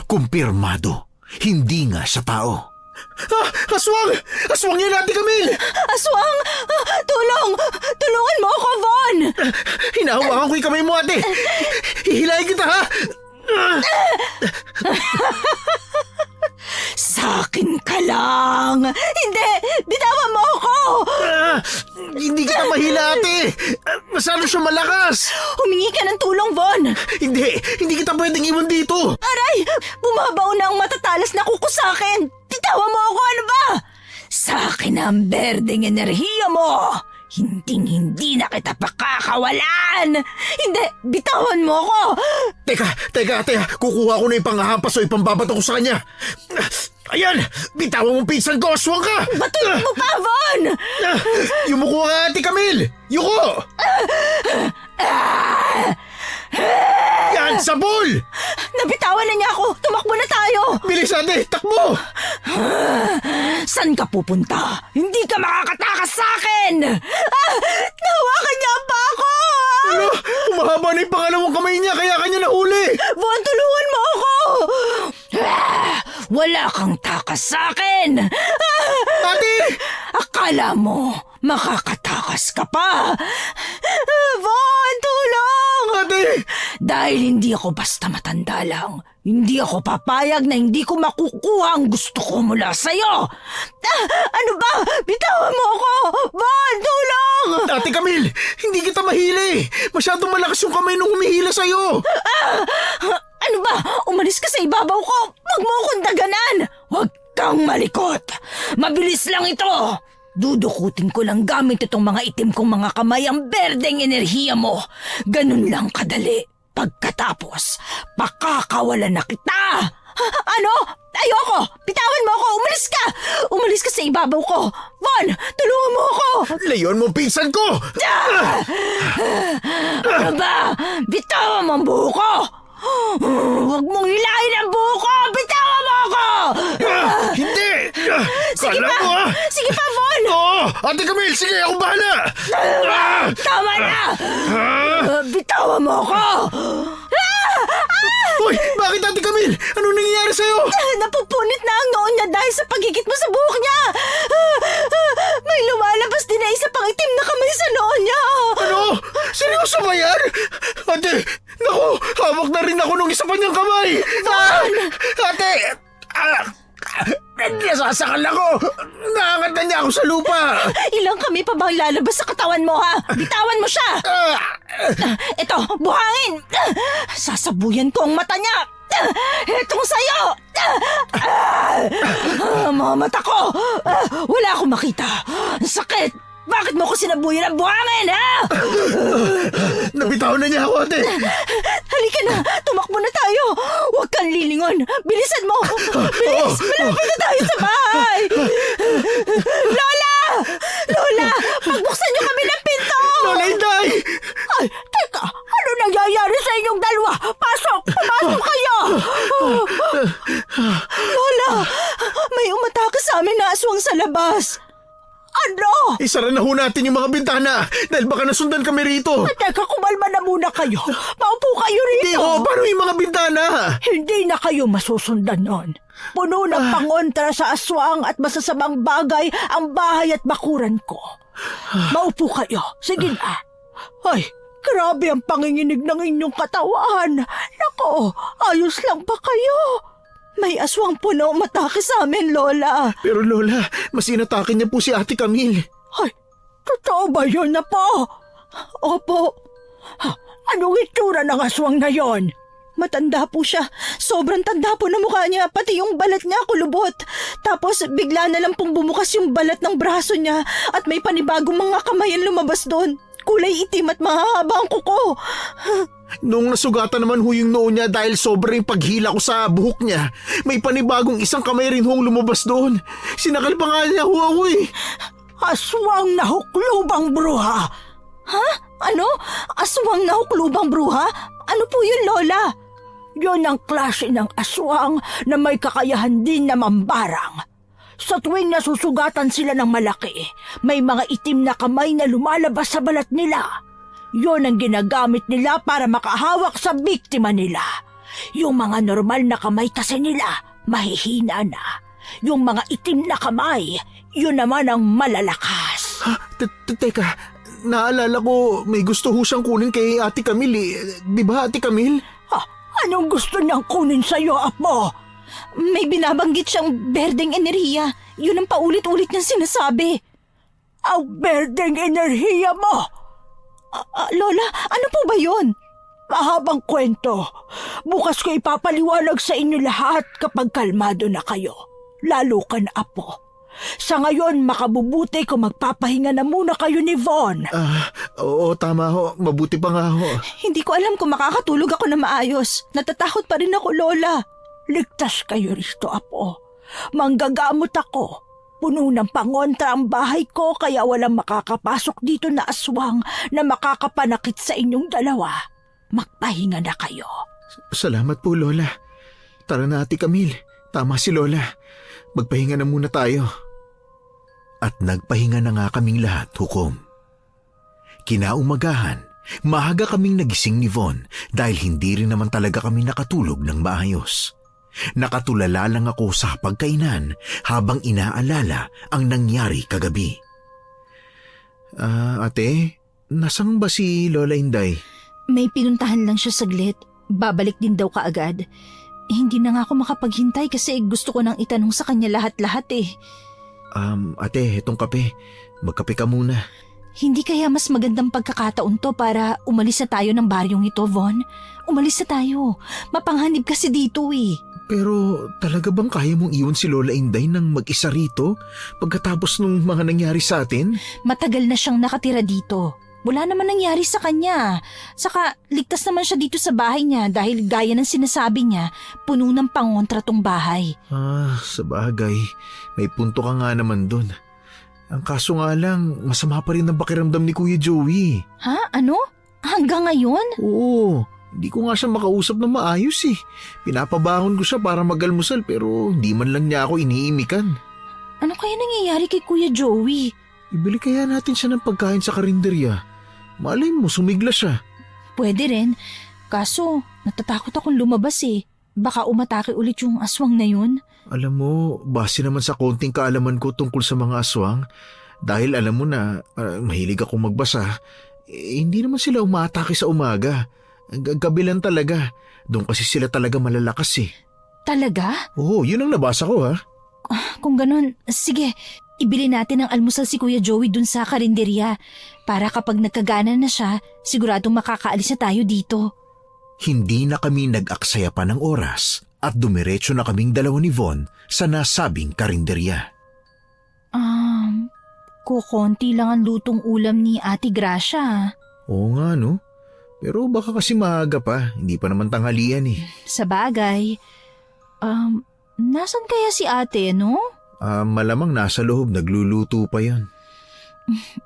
Kumpirmado, hindi nga siya tao. Aswang! Aswang yan, Ate Camille! Aswang! Tulong! Tulungan mo ako, Von! Hinahawakan ko yung kamay mo, ate! Hihilahin kita, ha? Sakin ka lang. Hindi! Bitawan mo ako! Hindi kita mahila, ate! Masyado siya malakas! Humingi ka ng tulong, Von! Hindi kita pwedeng iwan dito! Aray! Bumabaw na ang matatalas na kuko sa akin! Bitawan mo ako, ano ba? Sa akin ang berdeng enerhiya mo. Hindi na kita pakakawalan. Hindi! Bitawan mo ako! Teka, ate, kukuha ko na yung panghahampas o ipambabato ko sa kanya. Ayan! Bitawan mo pinsan ko, aswang ka! Batuin mo pa, Von! Yumuko ka, Ate Camille! Yuko! Yan, sabol! Nabitawan na niya ako! Tumakbo na tayo! Bilis, ate! Takbo! Saan ka pupunta? Hindi ka makakatakas sa akin! Nahawakan niya pa ako! Ano? Umahaba na yung pangalawang kamay niya kaya kanya nahuli! Von, tulungan mo ako! Wala kang takas sa akin! Ate! Akala mo makakatakas ka pa? Von, tulong! Ate! Dahil hindi ako basta matanda lang, hindi ako papayag na hindi ko makukuha ang gusto ko mula sa'yo. Ano ba? Bitawan mo ako! Von, tulong! Ate Camille! Hindi kita mahili! Masyadong malakas yung kamay nung humihila sa'yo! Ano ba? Umalis ka sa ibabaw ko! Huwag mo akong daganan! Huwag kang malikot! Mabilis lang ito! Dudukutin ko lang gamit itong mga itim kong mga kamay ang berdeng enerhiya mo. Ganun lang kadali. Pagkatapos, pakakawalan na kita! Ano? Ayoko! Bitawan mo ako! Umalis ka! Umalis ka sa ibabaw ko! Von! Tulungan mo ako! Layon mo pinsan ko! Ano ba? Bitawan mo ang buho ko! Huwag mong hilahin ang buho ko! Bitawan mo ako! Hindi! Sige Kala pa! mo, ah! Sige pa, Von! Oo! Ate Camille, sige, ako bahala! Tama na! Bitawan mo ako! Uy, bakit Ate Camille? Anong nangyayari sa'yo? Napupunit na ang noon niya dahil sa pagigit mo sa buhok niya! May lumalabas din na isa pang itim na kamay sa noon niya! Ano? Seryoso ba yan? Ate, naku, hawak na rin ako nung isa pa niyang kamay! Ate! Nasasakal ako! Naangat na niya ako sa lupa! Ilang kami pa bang lalabas sa katawan mo, ha? Bitawan mo siya! Ito, buhangin! Sasabuyan ko ang mata niya! Itong sayo! Mga mata ko! Wala akong makita! Ang sakit! Bakit mo ko sinabuyan ang buhangin, ha? Nabitawan na niya ako, ate! Halika na! Tumakbo na tayo! Huwag kang lilingon! Bilisan mo! Bilis! Malapit na tayo sa bahay! Lola! Lola! Pagbuksan niyo kami ng pinto! Lola, Inday! Ay, teka! Ano nangyayari sa inyong dalawa? Pasok! Pumasok kayo! Lola! May umatake sa amin na aswang sa labas! Ano? Isara na ho natin yung mga bintana dahil baka nasundan kami rito. Teka, kumalma na muna kayo. Maupo kayo rito. Hindi ho, paano yung mga bintana? Hindi na kayo masusundan nun. Puno ng pangontra sa aswang at masasamang bagay ang bahay at bakuran ko. Maupo kayo. Sige na. Ay, grabe ang panginginig ng inyong katawan. Nako, ayos lang ba kayo? May aswang po na umatake sa amin, Lola. Pero Lola, mas inatake niya po si Ate Camille. Ay, totoo ba yun na po? Opo. Anong itsura ng aswang na yon? Matanda po siya. Sobrang tanda po na mukha niya. Pati yung balat niya kulubot. Tapos bigla na lang pong bumukas yung balat ng braso niya at may panibagong mga kamay ang lumabas doon. Kulay itim at mahahaba ang kuko. Nung nasugatan naman ho yung noo niya dahil sobrang paghila ko sa buhok niya, may panibagong isang kamay rin hong lumabas doon. Sinakal pa nga niya ho ako eh. Aswang na huklubang bruha. Ha? Ano? Aswang na huklubang bruha? Ano po yun, Lola? Yun ang klase ng aswang na may kakayahan din na mambarang. Sa tuwing nasusugatan sila ng malaki, may mga itim na kamay na lumalabas sa balat nila. Yun ang ginagamit nila para makahawak sa biktima nila. Yung mga normal na kamay kasi nila, mahihina na. Yung mga itim na kamay, yun naman ang malalakas. Ha? Teka, naalala ko may gusto ho siyang kunin kay Ate Camille. Di ba, Ate Camille? Anong gusto niyang kunin sa'yo, Apo? May binabanggit siyang berdeng enerhiya. Yun ang paulit-ulit niyang sinasabi. Ang berdeng enerhiya mo! Lola, ano po ba yun? Mahabang kwento. Bukas ko ipapaliwanag sa inyo lahat kapag kalmado na kayo. Lalo ka na, Apo. Sa ngayon, makabubuti kung magpapahinga na muna kayo ni Von. Oo, tama ho. Mabuti pa nga ho. Hindi ko alam kung makakatulog ako na maayos. Natatakot pa rin ako, Lola. Ligtas kayo rito, Apo. Manggagamot ako. Puno ng pangontra ang bahay ko kaya walang makakapasok dito na aswang na makakapanakit sa inyong dalawa. Magpahinga na kayo. Salamat po, Lola. Tara na, Ate Camille. Tama si Lola. Magpahinga na muna tayo. At nagpahinga na nga kaming lahat, hukom. Kinaumagahan, maaga kaming nagising ni Von dahil hindi rin naman talaga kami nakatulog ng maayos. Nakatulala lang ako sa pagkainan habang inaalala ang nangyari kagabi. Ate, nasaan ba si Lola Inday? May pinuntahan lang siya saglit. Babalik din daw kaagad. Hindi na nga ako makapaghintay kasi gusto ko nang itanong sa kanya lahat-lahat eh. Ate, itong kape. Magkape ka muna. Hindi kaya mas magandang pagkakataon to para umalis na tayo ng baryong ito, Von? Umalis na tayo. Mapanghanib kasi dito eh. Pero talaga bang kaya mong iwan si Lola Inday nang mag-isa rito pagkatapos nung mga nangyari sa atin? Matagal na siyang nakatira dito. Wala naman nangyari sa kanya. Saka ligtas naman siya dito sa bahay niya dahil gaya ng sinasabi niya, puno ng pangontra tong bahay. Sa bagay, may punto ka nga naman dun. Ang kaso nga lang, masama pa rin ang pakiramdam ni Kuya Joey. Ha? Ano? Hanggang ngayon? Oo, hindi ko nga siya makausap na maayos eh. Pinapabangon ko siya para mag-almusal pero hindi man lang niya ako iniimikan. Ano kaya nangyayari kay Kuya Joey? Ibili kaya natin siya ng pagkain sa karinderya. Malay mo, sumigla siya. Pwede rin. Kaso, natatakot akong lumabas eh. Baka umatake ulit yung aswang na yun. Alam mo, base naman sa konting kaalaman ko tungkol sa mga aswang, dahil alam mo na mahilig akong magbasa, hindi naman sila umaatake sa umaga. Gabi lang talaga. Doon kasi sila talaga malalakas eh. Talaga? Oo, yun ang nabasa ko ha. Kung ganun, sige, ibili natin ng almusal si Kuya Joey dun sa karinderya para kapag nagkagana na siya, siguradong makakaalis na tayo dito. Hindi na kami nag-aksaya pa ng oras at dumiretso na kaming dalawa ni Von sa nasabing karinderya. Kukonti lang ang lutong ulam ni Ate Gracia. Oo nga no, pero baka kasi maaga pa, hindi pa naman tanghalian eh. Sa bagay, nasan kaya si ate, no? Malamang nasa loob, nagluluto pa yan.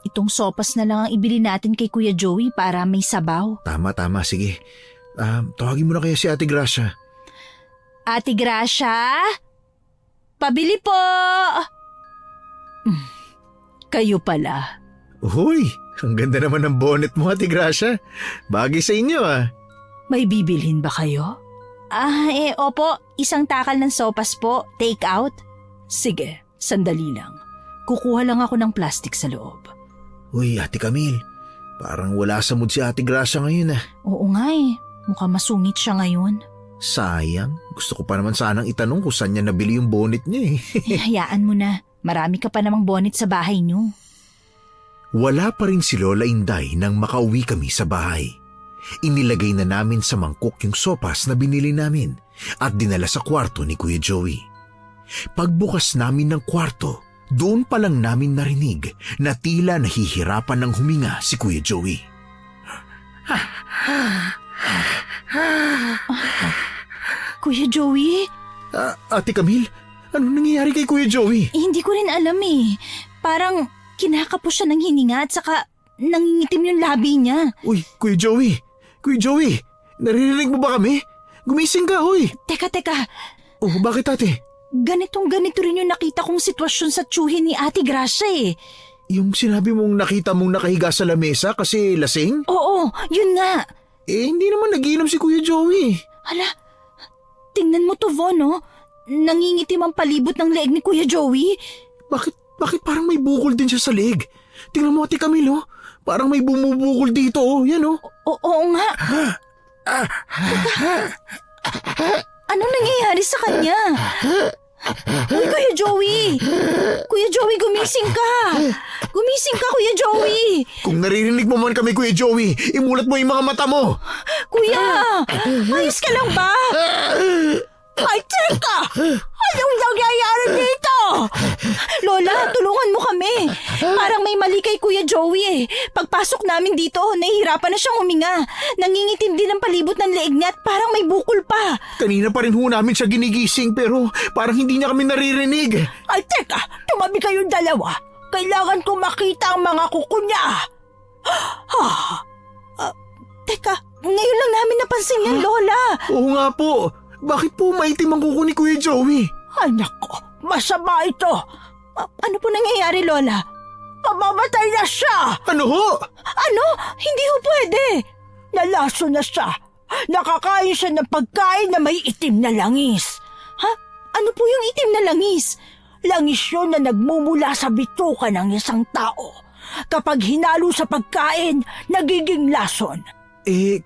Itong sopas na lang ang ibili natin kay Kuya Joey para may sabaw. Tama, sige. Tawagin mo na kaya si Ate Gracia. Ate Gracia? Pabili po! Kayo pala. Uy, ang ganda naman ng bonnet mo, Ate Gracia. Bagay sa inyo ah. May bibilhin ba kayo? Opo. Isang takal ng sopas po. Take out. Sige, sandali lang. Kukuha lang ako ng plastic sa loob. Uy, Ate Camille, parang wala sa mood si Ate Gracia ngayon ah. Oo nga eh. Mukhang masungit siya ngayon. Sayang, gusto ko pa naman sanang itanong kung saan niya nabili yung bonnet niya eh. Hayaan mo na. Marami ka pa namang bonnet sa bahay niyo. Wala pa rin si Lola Inday nang makauwi kami sa bahay. Inilagay na namin sa mangkok yung sopas na binili namin at dinala sa kwarto ni Kuya Joey. Pagbukas namin ng kwarto, doon pa lang namin narinig na tila nahihirapan ng huminga si Kuya Joey. Kuya Joey? Ate Camille, ano nangyayari kay Kuya Joey? Hindi ko rin alam eh. Parang kinakapos siya ng hininga at saka nangingitim yung labi niya. Uy, Kuya Joey! Kuya Joey! Naririnig mo ba kami? Gumising ka, hoy! Teka. Oh, bakit ate? Ganito rin yung nakita kong sitwasyon sa tsuhin ni Ate Gracia eh. Yung sinabi mong nakita mong nakahiga sa lamesa kasi lasing? Oo, yun nga. Hindi naman nagiinom si Kuya Joey. Hala, tingnan mo to, Von, no? Nangingitim ang palibot ng leeg ni Kuya Joey. Bakit parang may bukol din siya sa leeg? Tingnan mo, Ate Camille, oh. Parang may bumubukol dito, oh. Yan, oh. Oo nga. Anong nangyayari sa kanya? Uy, Kuya Joey! Kuya Joey, gumising ka! Gumising ka, Kuya Joey! Kung naririnig mo man kami, Kuya Joey, imulat mo yung mga mata mo! Kuya! Ayos ka lang ba? Ay, teka! Anong nangyayari dito? Lola, tulungan mo kami. Parang may mali kay Kuya Joey eh. Pagpasok namin dito, nahihirapan na siyang huminga. Nangingitim din ang palibot ng leeg niya at parang may bukol pa. Kanina pa rin ho namin siya ginigising pero parang hindi niya kami naririnig. Ay, teka! Tumabi kayong dalawa. Kailangan ko makita ang mga kuko niya. Teka, ngayon lang namin napansin yan, Lola. Oo nga po. Bakit po maitim ang kuko ni Kuya Joey? Ay, nako! Masama ito! Ano po nangyayari, Lola? Mamamatay na siya! Ano ho? Ano? Hindi ho pwede. Nalaso na siya. Nakakain siya ng pagkain na may itim na langis. Ha? Ano po yung itim na langis? Langis yun na nagmumula sa bituka ng isang tao. Kapag hinalo sa pagkain, nagiging lason.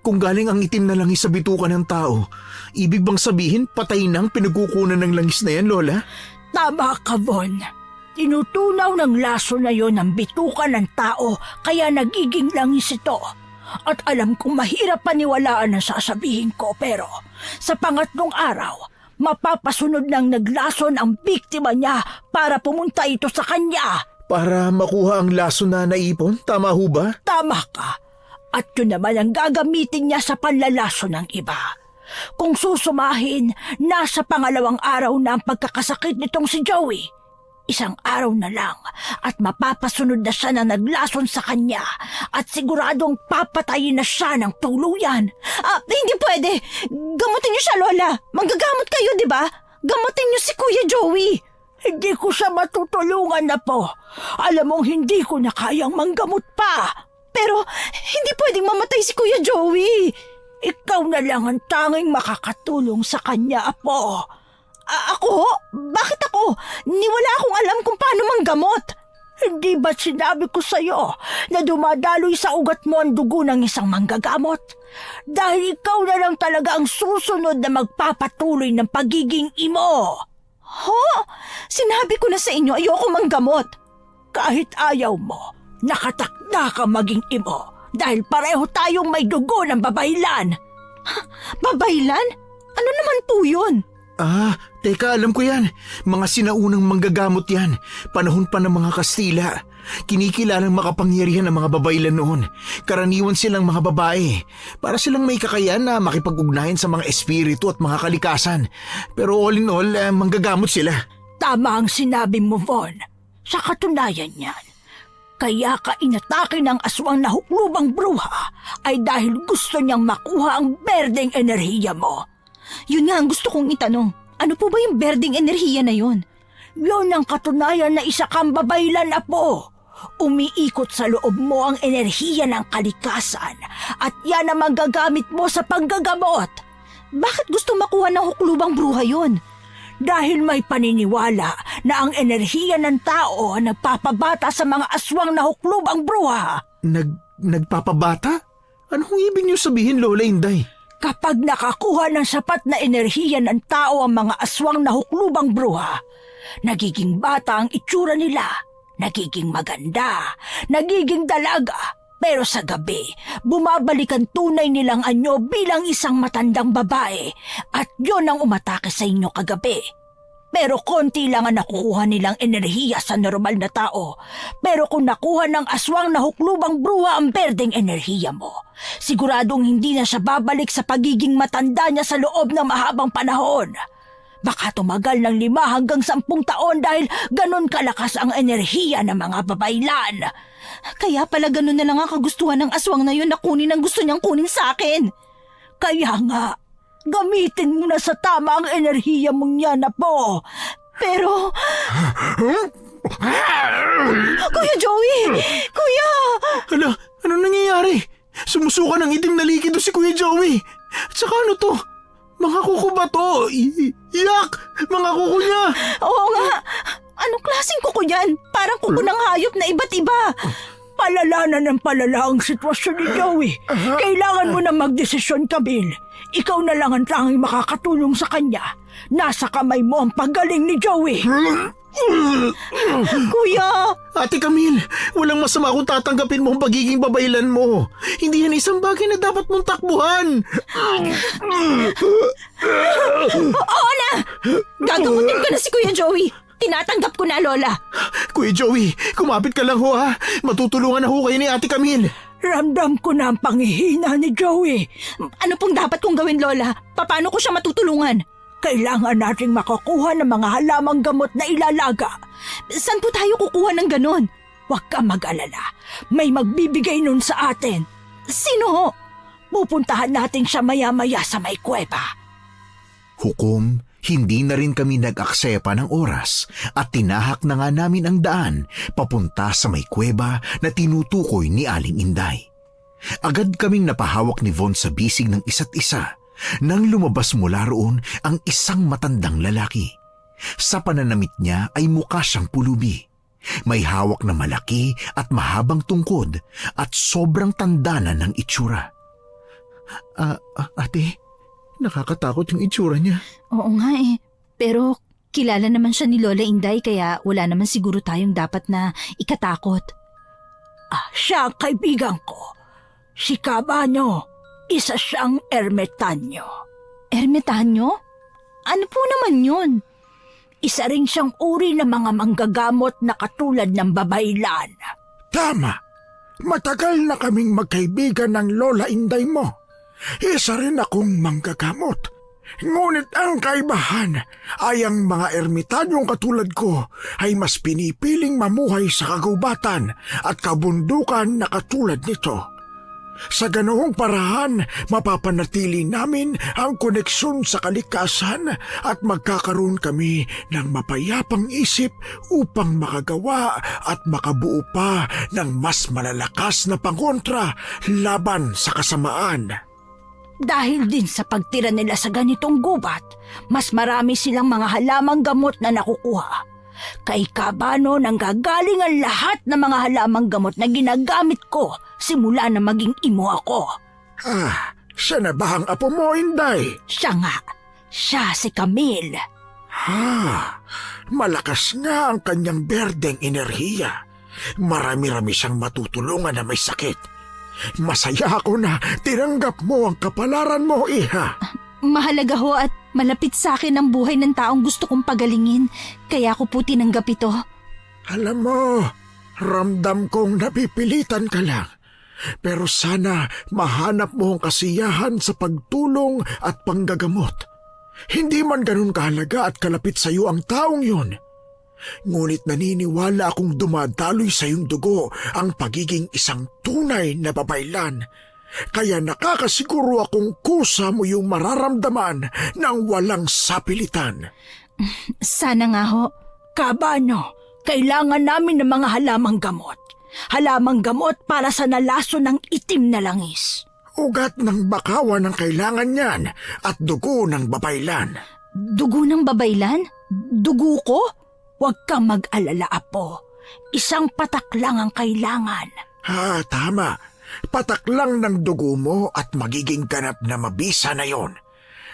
Kung galing ang itim na langis sa bituka ng tao, ibig bang sabihin patay na ang pinagkukunan ng langis na yan, Lola? Tama ka, Von. Tinutunaw ng laso na yon ang bituka ng tao kaya nagiging langis ito. At alam kong mahirap paniwalaan ang sasabihin ko pero sa pangatlong araw, mapapasunod ng naglason ang biktima niya para pumunta ito sa kanya. Para makuha ang laso na naipon, tama ho ba? Tama ka. At yun naman ang gagamitin niya sa panlalaso ng iba. Kung susumahin, nasa pangalawang araw na ang pagkakasakit nitong si Joey. Isang araw na lang at mapapasunod na siya na naglason sa kanya at siguradong papatayin na siya ng tuluyan. Hindi pwede. Gamutin niyo siya, Lola. Manggagamot kayo, di ba? Gamutin niyo si Kuya Joey. Hindi ko siya matutulungan na po. Alam mong hindi ko na kayang manggamot pa. Pero hindi pwedeng mamatay si Kuya Joey. Ikaw na lang ang tanging makakatulong sa kanya, Apo. Ako? Bakit ako? Wala akong alam kung paano manggamot. Hindi ba sinabi ko sa'yo na dumadaloy sa ugat mo ang dugo ng isang manggagamot? Dahil ikaw na lang talaga ang susunod na magpapatuloy ng pagiging imo. Ho? Sinabi ko na sa inyo, ayoko manggamot. Kahit ayaw mo, nakatakda ka maging imo dahil pareho tayong may dugo ng babaylan. Babaylan? Ano naman po yun? Teka, alam ko yan. Mga sinaunang manggagamot yan. Panahon pa ng mga Kastila. Kinikilalang makapangyarihan ang mga babaylan noon. Karaniwan silang mga babae. Para silang may kakayahan na makipag-ugnayan sa mga espiritu at mga kalikasan. Pero all in all, manggagamot sila. Tama ang sinabi mo, Von. Sa katunayan yan, kaya ka inatake ng aswang na huklubang bruha ay dahil gusto niyang makuha ang berdeng enerhiya mo. Yun nga ang gusto kong itanong. Ano po ba yung berdeng enerhiya na yun? Yun ang katunayan na isa kang babaylan, Apo. Umiikot sa loob mo ang enerhiya ng kalikasan at yan ang magagamit mo sa panggagamot. Bakit gusto makuha ng huklubang bruha yun? Dahil may paniniwala na ang enerhiya ng tao ang nagpapabata sa mga aswang na huklubang bruha. Nagpapabata? Anong ibig niyo sabihin, Lola Inday? Kapag nakakuha ng sapat na enerhiya ng tao ang mga aswang na huklubang bruha, nagiging bata ang itsura nila, nagiging maganda, nagiging dalaga, pero sa gabi, bumabalik ang tunay nilang anyo bilang isang matandang babae at yun ang umatake sa inyo kagabi. Pero konti lang ang nakukuha nilang enerhiya sa normal na tao. Pero kung nakuha ng aswang na huklubang bruha ang berdeng enerhiya mo, siguradong hindi na siya babalik sa pagiging matanda niya sa loob ng mahabang panahon. Baka tumagal ng 5 hanggang 10 taon dahil ganon kalakas ang enerhiya ng mga babaylan. Kaya pala ganon na lang ang kagustuhan ng aswang na yun na kunin ang gusto niyang kunin sa akin. Kaya nga, gamitin mo na sa tama ang enerhiya mong yan, Apo. Pero... Kuya Joey! Kuya! Ano nangyayari? Sumusuka ng itim na likido si Kuya Joey. At saka ano to? Mga kuko ba to? Yak! Mga kuko niya! Oo nga! Anong klaseng kuko yan? Parang kuko ng hayop na iba't iba. Palala na ng palala ang sitwasyon ni Joey. Kailangan mo na magdesisyon, Camille. Ikaw na lang ang tanging makakatulong sa kanya. Nasa kamay mo ang paggaling ni Joey. Kuya! Ate Camille, walang masama kung tatanggapin mo ang pagiging babaylan mo. Hindi yan isang bagay na dapat mong takbuhan. Oo na! Gagamutin ko na si Kuya Joey. Tinatanggap ko na, Lola. Kuya Joey, kumapit ka lang ho ha. Matutulungan na ho kayo ni Ate Camille. Ramdam ko na ang panghihina ni Joey. Ano pong dapat kong gawin, Lola? Paano ko siya matutulungan? Kailangan nating makakuha ng mga halamang gamot na ilalaga. Saan po tayo kukuha ng ganon? Huwag ka mag-alala. May magbibigay nun sa atin. Sino ho? Pupuntahan natin siya maya-maya sa may kuweba. Hukom, hindi na rin kami nag-aksepa ng oras at tinahak na nga namin ang daan papunta sa may kuweba na tinutukoy ni Aling Inday. Agad kaming napahawak ni Von sa bisig ng isa't isa nang lumabas mula roon ang isang matandang lalaki. Sa pananamit niya ay mukha siyang pulubi. May hawak na malaki at mahabang tungkod at sobrang tanda na ng itsura. Ate, nakakatakot yung itsura niya. Oo nga eh. Pero kilala naman siya ni Lola Inday kaya wala naman siguro tayong dapat na ikatakot. Siya ang kaibigan ko. Si Cabaño. Isa siyang ermitanyo. Ermitanyo? Ano po naman yun? Isa rin siyang uri ng mga manggagamot na katulad ng babaylan. Tama. Matagal na kaming magkaibigan ng Lola Inday mo. Isa rin akong manggagamot. Ngunit ang kaibahan ay ang mga ermitanyong katulad ko ay mas pinipiling mamuhay sa kagubatan at kabundukan na katulad nito. Sa ganoong parahan, mapapanatili namin ang koneksyon sa kalikasan at magkakaroon kami ng mapayapang isip upang makagawa at makabuo pa ng mas malalakas na pangontra laban sa kasamaan. Dahil din sa pagtira nila sa ganitong gubat, mas marami silang mga halamang gamot na nakukuha. Kay Kabano nanggagaling ang lahat ng mga halamang gamot na ginagamit ko simula na maging imo ako. Siya na ba ang apo mo, Inday? Siya nga, siya si Camille. Malakas nga ang kanyang berdeng enerhiya. Marami-rami siyang matutulungan na may sakit. Masaya ako na tinanggap mo ang kapalaran mo, Iha. Mahalaga ho at malapit sa akin ang buhay ng taong gusto kong pagalingin, kaya ko po tinanggap ito. Alam mo, ramdam kong napipilitan ka lang. Pero sana mahanap mo ang kasiyahan sa pagtulong at panggagamot. Hindi man ganun kahalaga at kalapit sa iyo ang taong yun. Ngunit naniniwala akong dumadaloy sa iyong dugo ang pagiging isang tunay na babaylan. Kaya nakakasiguro akong kusa mo yung mararamdaman ng walang sapilitan. Sana nga ho. Kabano, kailangan namin ng mga halamang gamot. Halamang gamot para sa nalaso ng itim na langis. Ugat ng bakawan ang kailangan niyan at dugo ng babaylan. Dugo ng babaylan? Dugo ko? Huwag kang mag-alala, Apo. Isang patak lang ang kailangan. Tama. Patak lang ng dugo mo at magiging ganap na mabisa na yon.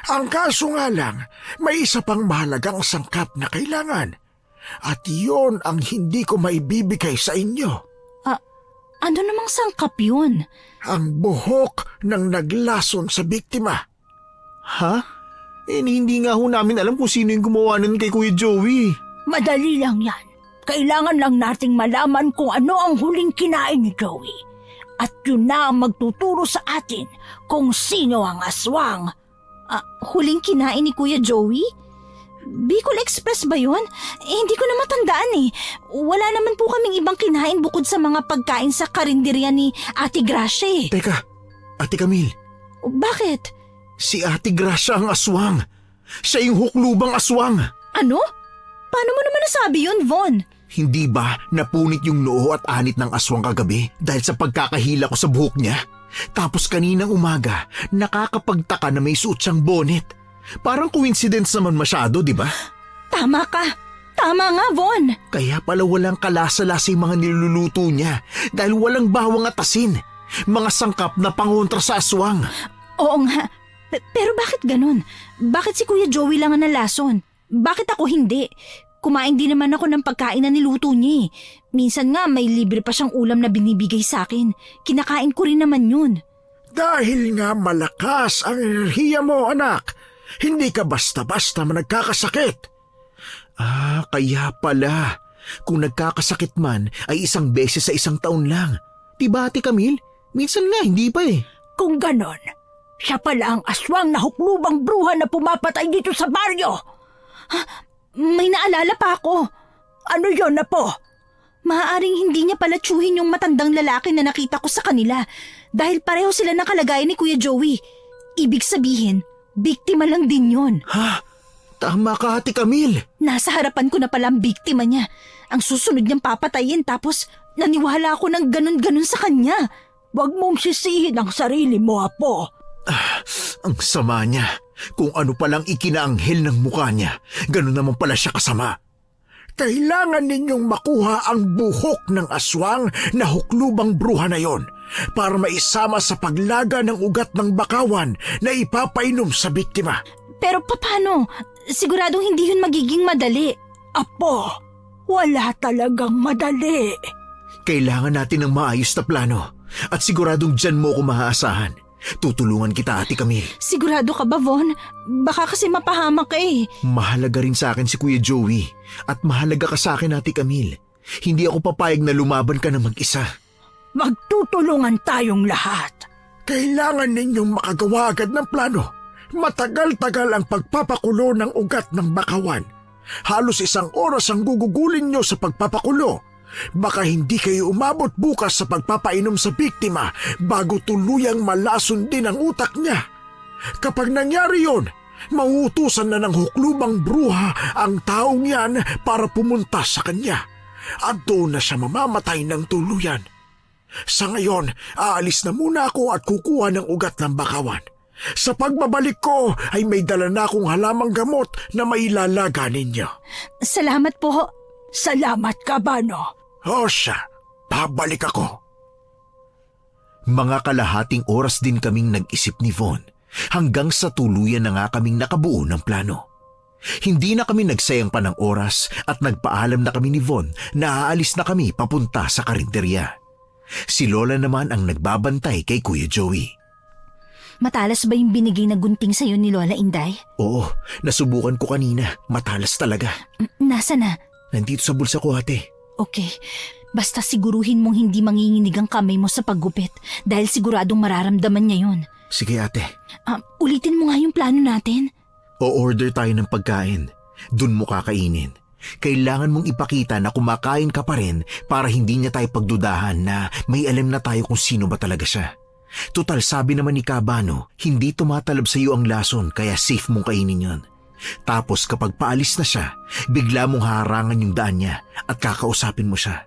Ang kaso nga lang, may isa pang mahalagang sangkap na kailangan. At yon ang hindi ko maibibigay sa inyo. Ano namang sangkap yun? Ang buhok ng naglason sa biktima. Ha? Hindi nga ho namin alam kung sino yung gumawa nun kay Kuya Joey. Madali lang yan. Kailangan lang nating malaman kung ano ang huling kinain ni Joey. At yun na ang magtuturo sa atin kung sino ang aswang. Huling kinain ni Kuya Joey? Bicol Express ba yun? Hindi ko na matandaan eh. Wala naman po kaming ibang kinain bukod sa mga pagkain sa karinderya ni Ate Gracia eh. Teka, Ate Camille, Bakit? si Ate Gracia ang aswang. Siya yung huklubang aswang. Ano? Paano mo naman nasabi yun, Von? Hindi ba napunit yung noo at anit ng aswang kagabi dahil sa pagkakahila ko sa buhok niya? Tapos kaninang umaga, nakakapagtaka na may suot siyang bonnet. Parang coincidence naman masyado, di ba? Tama ka. Tama nga, Von. Kaya pala walang kalasa-lasa yung mga niluluto niya dahil walang bawang at asin. Mga sangkap na pangontra sa aswang. Oo nga. Pero bakit ganun? Bakit si Kuya Joey lang ang nalason? Bakit ako hindi? Kumain din naman ako ng pagkain na niluto niya eh. Minsan nga may libre pa siyang ulam na binibigay sa akin. Kinakain ko rin naman yun. Dahil nga malakas ang enerhiya mo, anak. Hindi ka basta-basta nagkakasakit. Kaya pala. Kung nagkakasakit man ay isang beses sa isang taon lang. Diba, Ate Camille? Minsan nga, hindi pa eh. Kung ganon, siya pala ang aswang na huklubang bruha na pumapatay dito sa baryo. May naalala pa ako. Ano yon na po? Maaaring hindi niya pala tsuhin yung matandang lalaki na nakita ko sa kanila dahil pareho sila ng kalagayan ni Kuya Joey. Ibig sabihin, biktima lang din yun. Tama ka, Ate Camille. Nasa harapan ko na pala ang biktima niya. Ang susunod niyang papatayin tapos naniwala ako ng ganun-ganun sa kanya. Huwag mong sisihin ang sarili mo, Apo. Ang sama niya. Kung ano palang ikinaanghel ng mukha niya, ganun naman pala siya kasama. Kailangan ninyong makuha ang buhok ng aswang na huklubang bruha na yon para maisama sa paglaga ng ugat ng bakawan na ipapainom sa biktima. Pero paano? Siguradong hindi yun magiging madali. Apo, wala talagang madali. Kailangan natin ng maayos na plano at siguradong dyan mo ako maaasahan. Tutulungan kita, Ate Camille. Sigurado ka ba, Von? Baka kasi mapahamak ka eh. Mahalaga rin sa akin si Kuya Joey. At mahalaga ka sa akin, Ate Camille. Hindi ako papayag na lumaban ka na mag-isa. Magtutulungan tayong lahat. Kailangan ninyong makagawa agad ng plano. Matagal-tagal ang pagpapakulo ng ugat ng bakawan. Halos 1 oras ang gugugulin nyo sa pagpapakulo. Baka hindi kayo umabot bukas sa pagpapainom sa biktima bago tuluyang malason din ang utak niya. Kapag nangyari yon, mauutusan na ng huklubang bruha ang taong yan para pumunta sa kanya. At doon na siya mamamatay ng tuluyan. Sa ngayon, aalis na muna ako at kukuha ng ugat ng bakawan. Sa pagbabalik ko ay may dala na akong halamang gamot na mailalaga ninyo. Salamat po. Salamat ka, Bano. O siya, babalik ako. Mga kalahating oras din kaming nag-isip ni Von hanggang sa tuluyan na nga kaming nakabuo ng plano. Hindi na kami nagsayang pa ng oras at nagpaalam na kami ni Von na aalis na kami papunta sa karinderya. Si Lola naman ang nagbabantay kay Kuya Joey. Matalas ba yung binigay na gunting sa'yo ni Lola Inday? Oo, nasubukan ko kanina. Matalas talaga. Nasa na? Nandito sa bulsa ko, ate. Okay, basta siguruhin mong hindi manginginig ang kamay mo sa paggupit dahil siguradong mararamdaman niya yun. Sige, ate. Ulitin mo nga yung plano natin. O-order tayo ng pagkain. Dun mo kakainin. Kailangan mong ipakita na kumakain ka pa rin para hindi niya tayo pagdudahan na may alam na tayo kung sino ba talaga siya. Total, sabi naman ni Cabano, hindi tumatalab sa iyo ang lason kaya safe mong kainin yon. Tapos kapag paalis na siya, bigla mong harangan yung daan niya at kakausapin mo siya.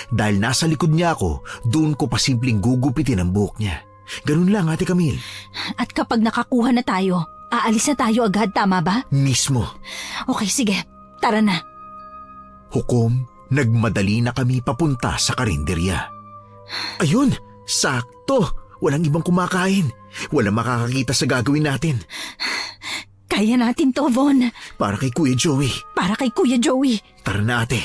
Dahil nasa likod niya ako, doon ko pa simpleng gugupitin ang buhok niya. Ganun lang, Ate Camille. At kapag nakakuha na tayo, aalis na tayo agad, tama ba? Mismo. Okay, sige. Tara na. Hukom, nagmadali na kami papunta sa karinderya. Ayun, sakto. Walang ibang kumakain. Walang makakakita sa gagawin natin. Kaya natin to, Von. Para kay Kuya Joey. Para kay Kuya Joey. Tara na, ate.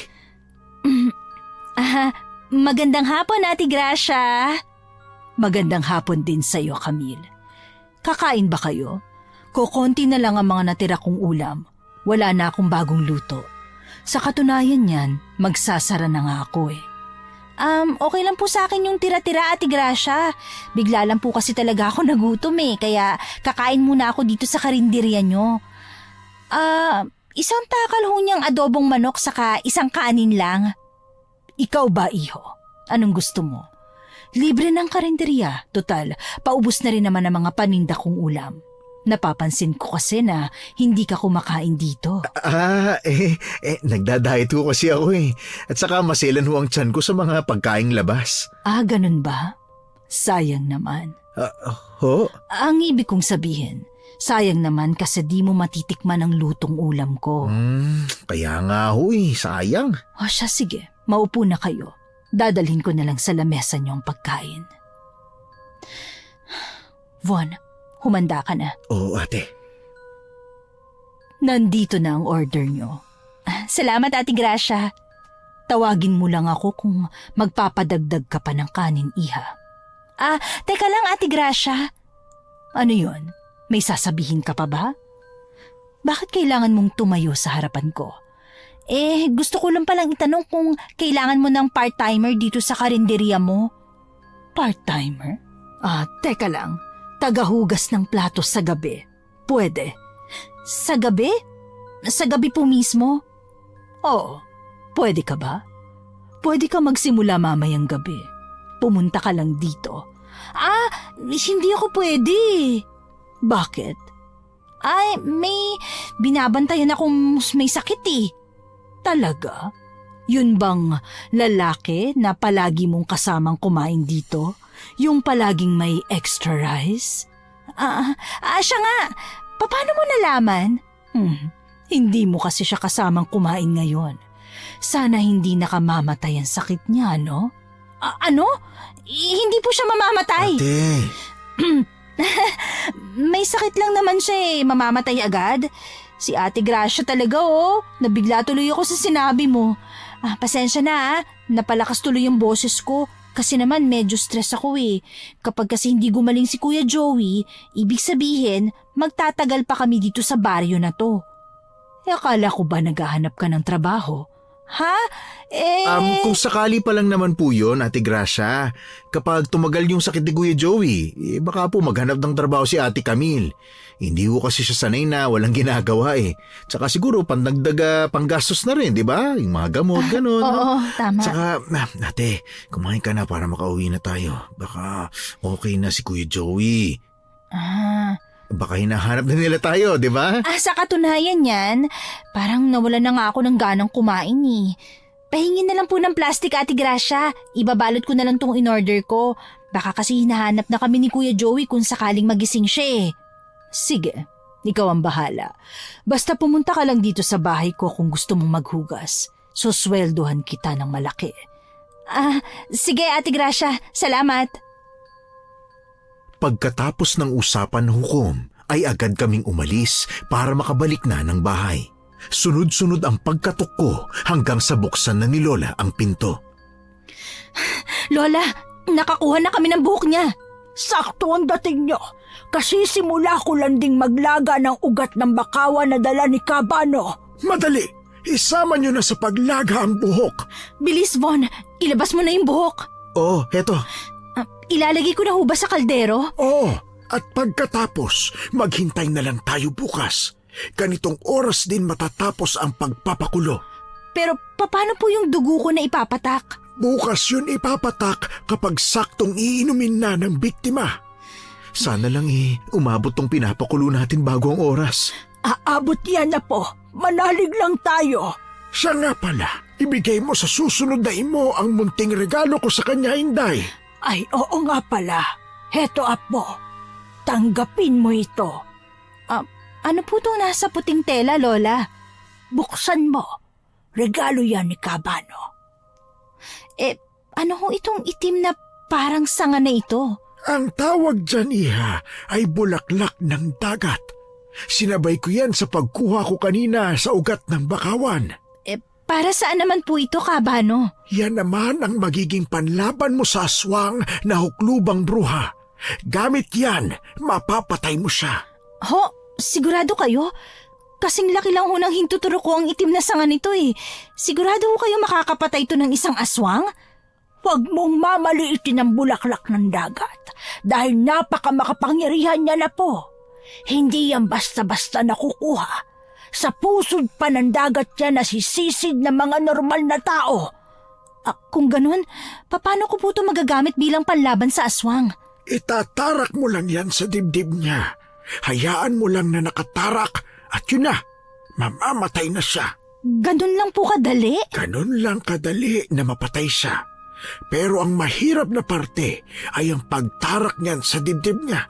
Magandang hapon, Ate Gracia. Magandang hapon din sa'yo, Camille. Kakain ba kayo? Kukonti na lang ang mga natira kong ulam. Wala na akong bagong luto. Sa katunayan yan, magsasara na nga ako eh. Okay lang po sa akin yung tira-tira, Ate Gracia. Bigla lang po kasi talaga ako nagutom kaya kakain muna ako dito sa karinderya nyo. Isang takal ho niyang adobong manok saka isang kanin lang. Ikaw ba, iho? Anong gusto mo? Libre ng karinderya. Total, paubos na rin naman ang mga paninda kong ulam. Napapansin ko kasi na hindi ka kumakain dito. Nagda-diet ko kasi ako eh. At saka maselan ho ang tiyan ko sa mga pagkaing labas. Ganun ba? Sayang naman. Ho? Ang ibig kong sabihin, sayang naman kasi di mo matitikman ang lutong ulam ko. Kaya nga ho eh, sayang. Siya, sige. Maupo na kayo. Dadalhin ko na lang sa lamesa niyo ang pagkain. Von, humanda ka na. Oo, ate. Nandito na ang order niyo. Salamat, Ate Gracia. Tawagin mo lang ako kung magpapadagdag ka pa ng kanin, iha. Teka lang, Ate Gracia. Ano yon? May sasabihin ka pa ba? Bakit kailangan mong tumayo sa harapan ko? Gusto ko lang palang itanong kung kailangan mo ng part-timer dito sa karinderya mo. Part-timer? Teka lang. Tagahugas ng plato sa gabi. Pwede. Sa gabi? Sa gabi po mismo? Oo. Pwede ka ba? Pwede ka magsimula mamayang gabi. Pumunta ka lang dito. Hindi ako pwede. Bakit? May binabantayan akong may sakit eh. Talaga? Yun bang lalaki na palagi mong kasamang kumain dito? Yung palaging may extra rice? Siya nga. Paano mo nalaman? Hindi mo kasi siya kasamang kumain ngayon. Sana hindi nakamamatay ang sakit niya, no? Ano? Hindi po siya mamamatay. Ate. May sakit lang naman siya mamamatay agad. Si Ate Gracia talaga Nabigla tuloy ako sa sinabi mo. Pasensya na napalakas tuloy yung boses ko. Kasi naman medyo stress ako eh. Kapag kasi hindi gumaling si Kuya Joey, ibig sabihin magtatagal pa kami dito sa baryo na to. Akala ko ba naghahanap ka ng trabaho? Ha? Kung sakali pa lang naman po yun, Ate Gracia. Kapag tumagal yung sakit ni Kuya Joey, baka po maghanap ng trabaho si Ate Camille. Hindi ko kasi siya sanay na walang ginagawa eh. Tsaka siguro pandagdag panggastos na rin, di ba? Yung mga gamot, ganun. Oo, tama. Tsaka, ate, kumain ka na para makauwi na tayo. Baka okay na si Kuya Joey. Baka hinahanap na nila tayo, di ba? Sa katunayan yan, parang nawala na nga ako ng ganang kumain eh. Pahingin na lang po ng plastic, Ate Gracia. Ibabalot ko na lang tong in-order ko. Baka kasi hinahanap na kami ni Kuya Joey kung sakaling magising siya eh. Sige, ikaw ang bahala. Basta pumunta ka lang dito sa bahay ko kung gusto mong maghugas. Susweldohan kita ng malaki. Sige Ate Gracia, salamat. Pagkatapos ng usapan ng hukom, ay agad kaming umalis para makabalik na ng bahay. Sunod-sunod ang pagkatok ko hanggang sa buksan na ni Lola ang pinto. Lola, nakakuha na kami ng buhok niya. Sakto ang dating nyo. Kasi simula ko lang ding maglaga ng ugat ng bakawan na dala ni Cabano. Madali! Isama nyo na sa paglaga ang buhok. Bilis, Von. Ilabas mo na yung buhok. Oh, heto. Ilalagay ko na ho ba sa kaldero? Oo, at pagkatapos, maghintay na lang tayo bukas. Ganitong oras din matatapos ang pagpapakulo. Pero paano po yung dugo ko na ipapatak? Bukas yun ipapatak kapag saktong iinumin na ng biktima. Sana lang umabot tong pinapakulo natin bago ang oras. Aabot yan na po. Manalig lang tayo. Siya nga pala, ibigay mo sa susunod na imo ang munting regalo ko sa kanya, Inday. Ay, oo nga pala. Heto, Apo. Tanggapin mo ito. Ano po itong nasa puting tela, Lola? Buksan mo. Regalo yan ni Cabano. Ano ho itong itim na parang sanga na ito? Ang tawag dyan, Iha, ay bulaklak ng dagat. Sinabay ko yan sa pagkuha ko kanina sa ugat ng bakawan. Para saan naman po ito, Cabano? Yan naman ang magiging panlaban mo sa aswang na huklubang bruha. Gamit yan, mapapatay mo siya. Ho, sigurado kayo? Kasing laki lang ho ng hintuturo ko ang itim na sanga nito eh. Sigurado ho kayo makakapatay ito ng isang aswang? Huwag mong mamaliitin ang bulaklak ng dagat dahil napakamakapangyarihan niya na po. Hindi yan basta-basta nakukuha. Sa pusod pa ng dagat yan nasisisid ng mga normal na tao. Kung ganun, paano ko po ito magagamit bilang panlaban sa aswang? Itatarak mo lang yan sa dibdib niya. Hayaan mo lang na nakatarak at yun na, mamamatay na siya. Ganun lang po kadali? Ganun lang kadali na mapatay siya. Pero ang mahirap na parte ay ang pagtarak niyan sa dibdib niya.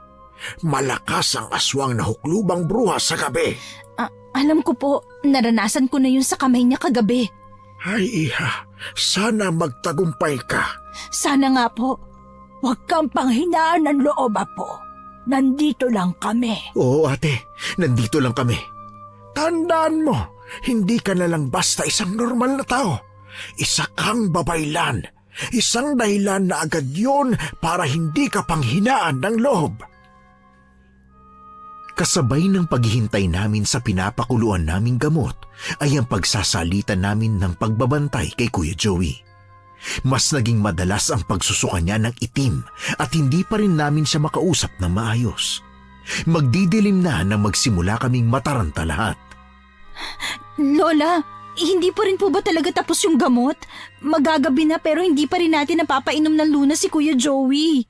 Malakas ang aswang na huklubang bruha sa gabi. Alam ko po, naranasan ko na yun sa kamay niya kagabi. Ay, Iha, sana magtagumpay ka. Sana nga po. Huwag kang panghinaan ng loob, Apo. Nandito lang kami. Oo, ate. Nandito lang kami. Tandaan mo, hindi ka na lang basta isang normal na tao. Isa kang babaylan. Isang dahilan na agad yun para hindi ka panghinaan ng loob. Kasabay ng paghihintay namin sa pinapakuluan naming gamot ay ang pagsasalitan namin ng pagbabantay kay Kuya Joey. Mas naging madalas ang pagsusuka niya ng itim at hindi pa rin namin siya makausap ng maayos. Magdidilim na nang magsimula kaming mataranta lahat. Lola, hindi pa rin po ba talaga tapos yung gamot? Magagabi na pero hindi pa rin natin napapainom ng Luna si Kuya Joey.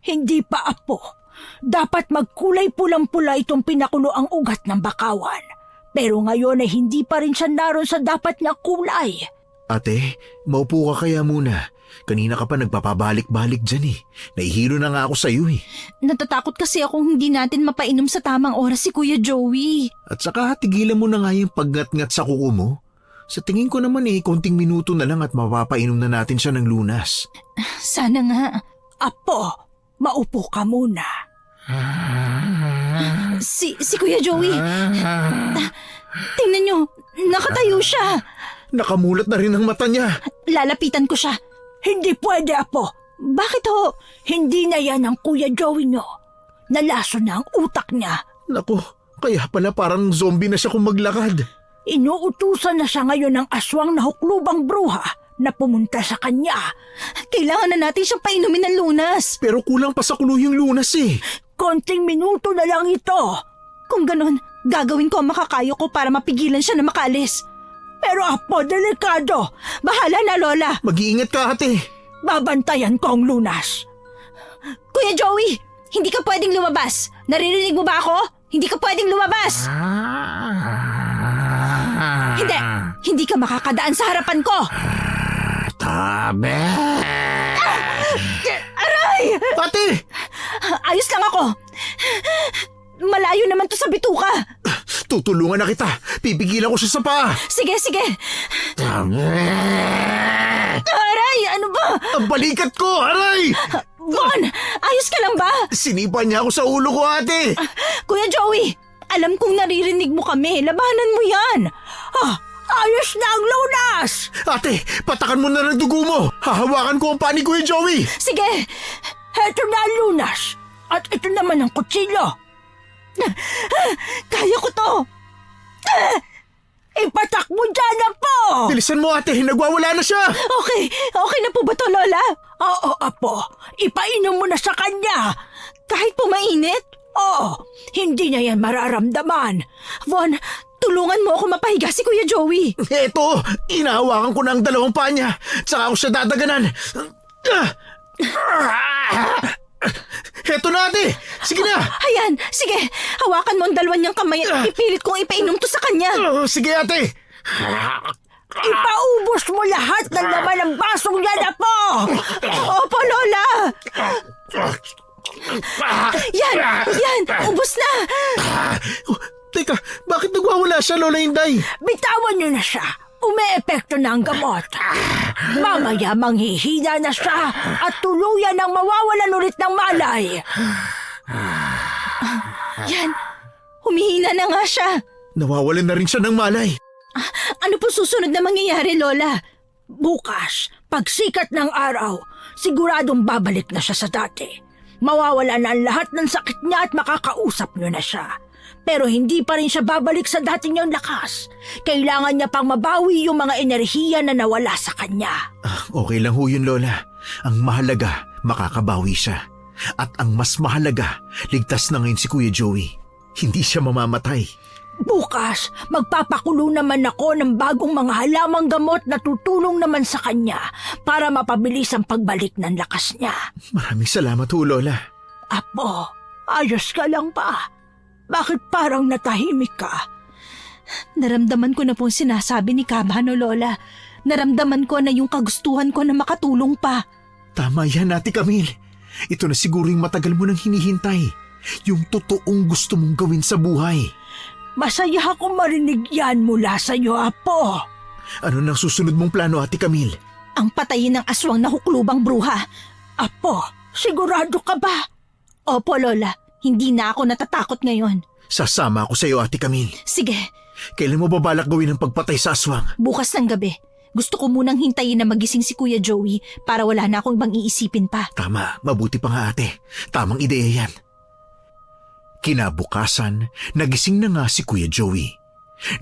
Hindi pa, Apo. Dapat magkulay pulang-pula itong pinakulo ang ugat ng bakawan. Pero ngayon ay hindi pa rin siya naroon sa dapat na kulay. Ate, maupo ka kaya muna. Kanina ka pa nagpapabalik-balik dyan eh. Nahihilo na nga ako sa iyo eh. Natatakot kasi akong hindi natin mapainom sa tamang oras si Kuya Joey. At saka tigilan mo na nga yung paggat-ngat sa kuko mo. Sa tingin ko naman konting minuto na lang at mapapainom na natin siya ng lunas. Sana nga. Apo, maupo ka muna. Si Kuya Joey. Tingnan nyo, nakatayo siya. Nakamulat na rin ang mata niya. Lalapitan ko siya. Hindi pwede, Apo. Bakit ho? Hindi na yan ang Kuya Joey nyo. Nalaso na ang utak niya. Naku, kaya pala parang zombie na siya kung maglakad. Inuutusan na siya ngayon ng aswang na huklubang bruha na pumunta sa kanya. Kailangan na natin siyang painumin ng lunas. Pero kulang pa sa kulo yung lunas eh. Konting minuto na lang ito. Kung ganon, gagawin ko ang makakayo ko para mapigilan siya na makaalis. Pero apo, delikado. Bahala na, Lola. Mag-iingat ka, ate. Babantayan ko ang lunas. Kuya Joey, hindi ka pwedeng lumabas. Naririnig mo ba ako? Hindi ka pwedeng lumabas. Hindi ka makakadaan sa harapan ko. Tabi! Aray! Ate! Ayos lang ako. Malayo naman to sa bituka. Tutulungan na kita. Pipigilan ko siya sa paa. Sige, sige. Tabi! Aray, ano ba? Ang balikat ko, aray! Von, ayos ka lang ba? Sinipa niya ako sa ulo ko, ate. Kuya Joey, alam kong naririnig mo kami. Labanan mo yan. Ayos na ang lunas! Ate, patakan mo na ng dugo mo. Hahawakan ko ang paa ni Kuya Joey. Sige. Heto na ang lunas. At ito naman ang kutsilyo. Kaya ko to. Ipatak mo dyan na po! Bilisan mo, ate. Nagwawala na siya. Okay na po ba to, Lola? Oo, apo. Ipainom mo na sa kanya. Kahit po mainit? Oo, hindi niya yan mararamdaman. Von, tulungan mo ako mapahiga si Kuya Joey. Eto, inahawakan ko na ang dalawang paa niya. Tsaka ako siya dadaganan. Heto na, ate. Sige na. Ayan, sige. Hawakan mo ang dalawa niyang kamay at ipilit kong ipainom to sa kanya. Sige, ate. Ipaubos mo lahat ng laman ng basong yan na po! Opo, Lola. Yan, ubos na. Teka, bakit nagwawala siya, Lola Inday? Bitawan niyo na siya. Umeepekto na ang gamot. Mamaya manghihina na siya at tuluyan ang mawawalan ulit ng malay. Yan, humihina na nga siya. Nawawalan na rin siya ng malay. Ano po susunod na mangyayari, Lola? Bukas, pagsikat ng araw, siguradong babalik na siya sa dati. Mawawala na ang lahat ng sakit niya at makakausap niyo na siya. Pero hindi pa rin siya babalik sa dati niyang lakas. Kailangan niya pang mabawi yung mga enerhiya na nawala sa kanya. Okay lang ho yun, Lola. Ang mahalaga, makakabawi siya. At ang mas mahalaga, ligtas na ngayon si Kuya Joey. Hindi siya mamamatay. Bukas, magpapakulo naman ako ng bagong mga halamang gamot na tutulong naman sa kanya para mapabilis ang pagbalik ng lakas niya. Maraming salamat ho, Lola. Apo, ayos ka lang ba? Bakit parang natahimik ka? Naramdaman ko na po ang sinasabi ni Kabano, Lola. Naramdaman ko na yung kagustuhan ko na makatulong pa. Tama yan, Ate Camille. Ito na siguro yung matagal mo nang hinihintay. Yung totoong gusto mong gawin sa buhay. Masaya akong marinig yan mula sa iyo, Apo. Ano nang susunod mong plano, Ate Camille? Ang patayin ng aswang na huklubang bruha. Apo, sigurado ka ba? Opo, Lola. Hindi na ako natatakot ngayon. Sasama ako sa iyo, Ate Camille. Sige, Kailan mo babalak gawin ang pagpatay sa aswang? bukas ng gabi. Gusto ko munang hintayin na magising si Kuya Joey para wala na akong ibang iisipin pa. Tama, mabuti pa nga, ate. Tamang ideya yan. Kinabukasan, nagising na nga si Kuya Joey.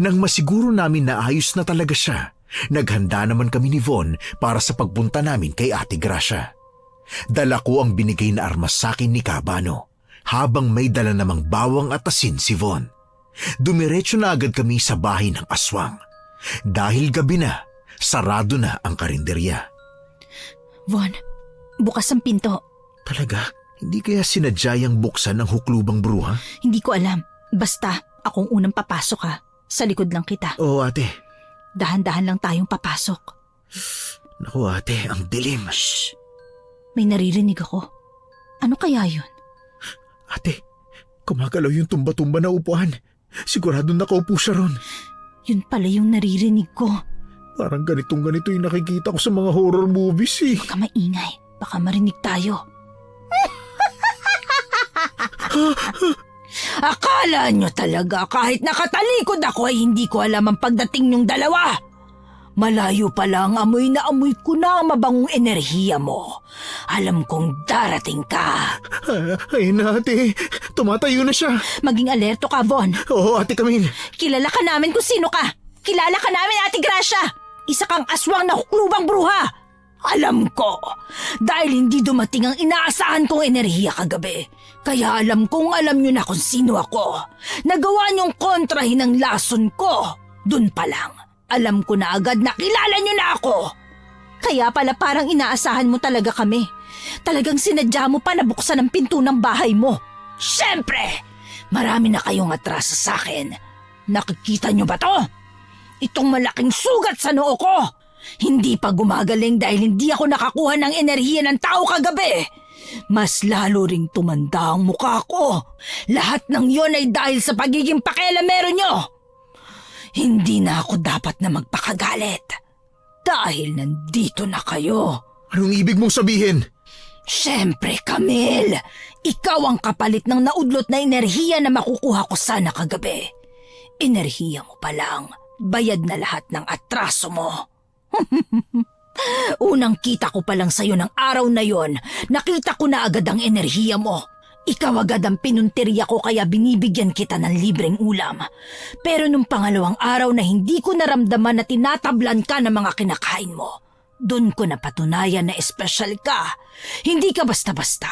Nang masiguro namin na ayos na talaga siya, naghanda naman kami ni Von para sa pagpunta namin kay Ate Gracia. Dala ko ang binigay na armas sa akin ni Kabano, habang may dala namang bawang at asin si Von. Dumiretso na agad kami sa bahay ng aswang. Dahil gabi na, sarado na ang karinderya. Von, bukas ang pinto. Talaga? Hindi kaya sinadyayang buksan ng huklubang bruha? Hindi ko alam. Basta, akong unang papasok ha. Sa likod lang kita. Oo, ate. Dahan-dahan lang tayong papasok. Naku, ate, ang dilim. Shh! May naririnig ako. Ano kaya yun? Ate, kumagalaw yung tumba-tumba na upuan. Sigurado nakaupo siya ron. Yun pala yung naririnig ko. Parang ganitong-ganito yung nakikita ko sa mga horror movies eh. Baka maingay. Baka marinig tayo. Akala nyo talaga kahit nakatalikod ako ay hindi ko alam ang pagdating nyong dalawa. Malayo pa lang, amoy na amoy ko na ang mabangong enerhiya mo. Alam kong darating ka. Ay na, ate. Tumatayo na siya. Maging alerto ka, Von. Oo, Ate Camille. Kilala ka namin kung sino ka. Kilala ka namin, Ate Gracia. Isa kang aswang na huklubang bruha. Alam ko, dahil hindi dumating ang inaasahan kong enerhiya kagabi. Kaya alam kong alam nyo na kung sino ako. Nagawa niyong kontrahin ang lason ko. Dun pa lang, alam ko na agad na kilala nyo na ako. Kaya pala parang inaasahan mo talaga kami. Talagang sinadya mo pa na buksan ang pinto ng bahay mo. Siyempre, marami na kayong atraso sa akin. Nakikita nyo ba to? Itong malaking sugat sa noo ko. Hindi pa gumagaling dahil hindi ako nakakuha ng enerhiya ng tao kagabi. Mas lalo ring tumanda ang mukha ko. Lahat ng yon ay dahil sa pagiging pakialamero nyo. Hindi na ako dapat na magpakagalit. Dahil nandito na kayo. Anong ibig mong sabihin? Siyempre, Camille. Ikaw ang kapalit ng naudlot na enerhiya na makukuha ko sana kagabi. Enerhiya mo pa lang. Bayad na lahat ng atraso mo. Unang kita ko pa lang sa'yo ng araw na yon, nakita ko na agad ang enerhiya mo. Ikaw agad ang pinunteriya ko kaya binibigyan kita ng libreng ulam. Pero nung pangalawang araw na hindi ko naramdaman na tinatablan ka ng mga kinakain mo, doon ko napatunayan na espesyal ka. Hindi ka basta-basta,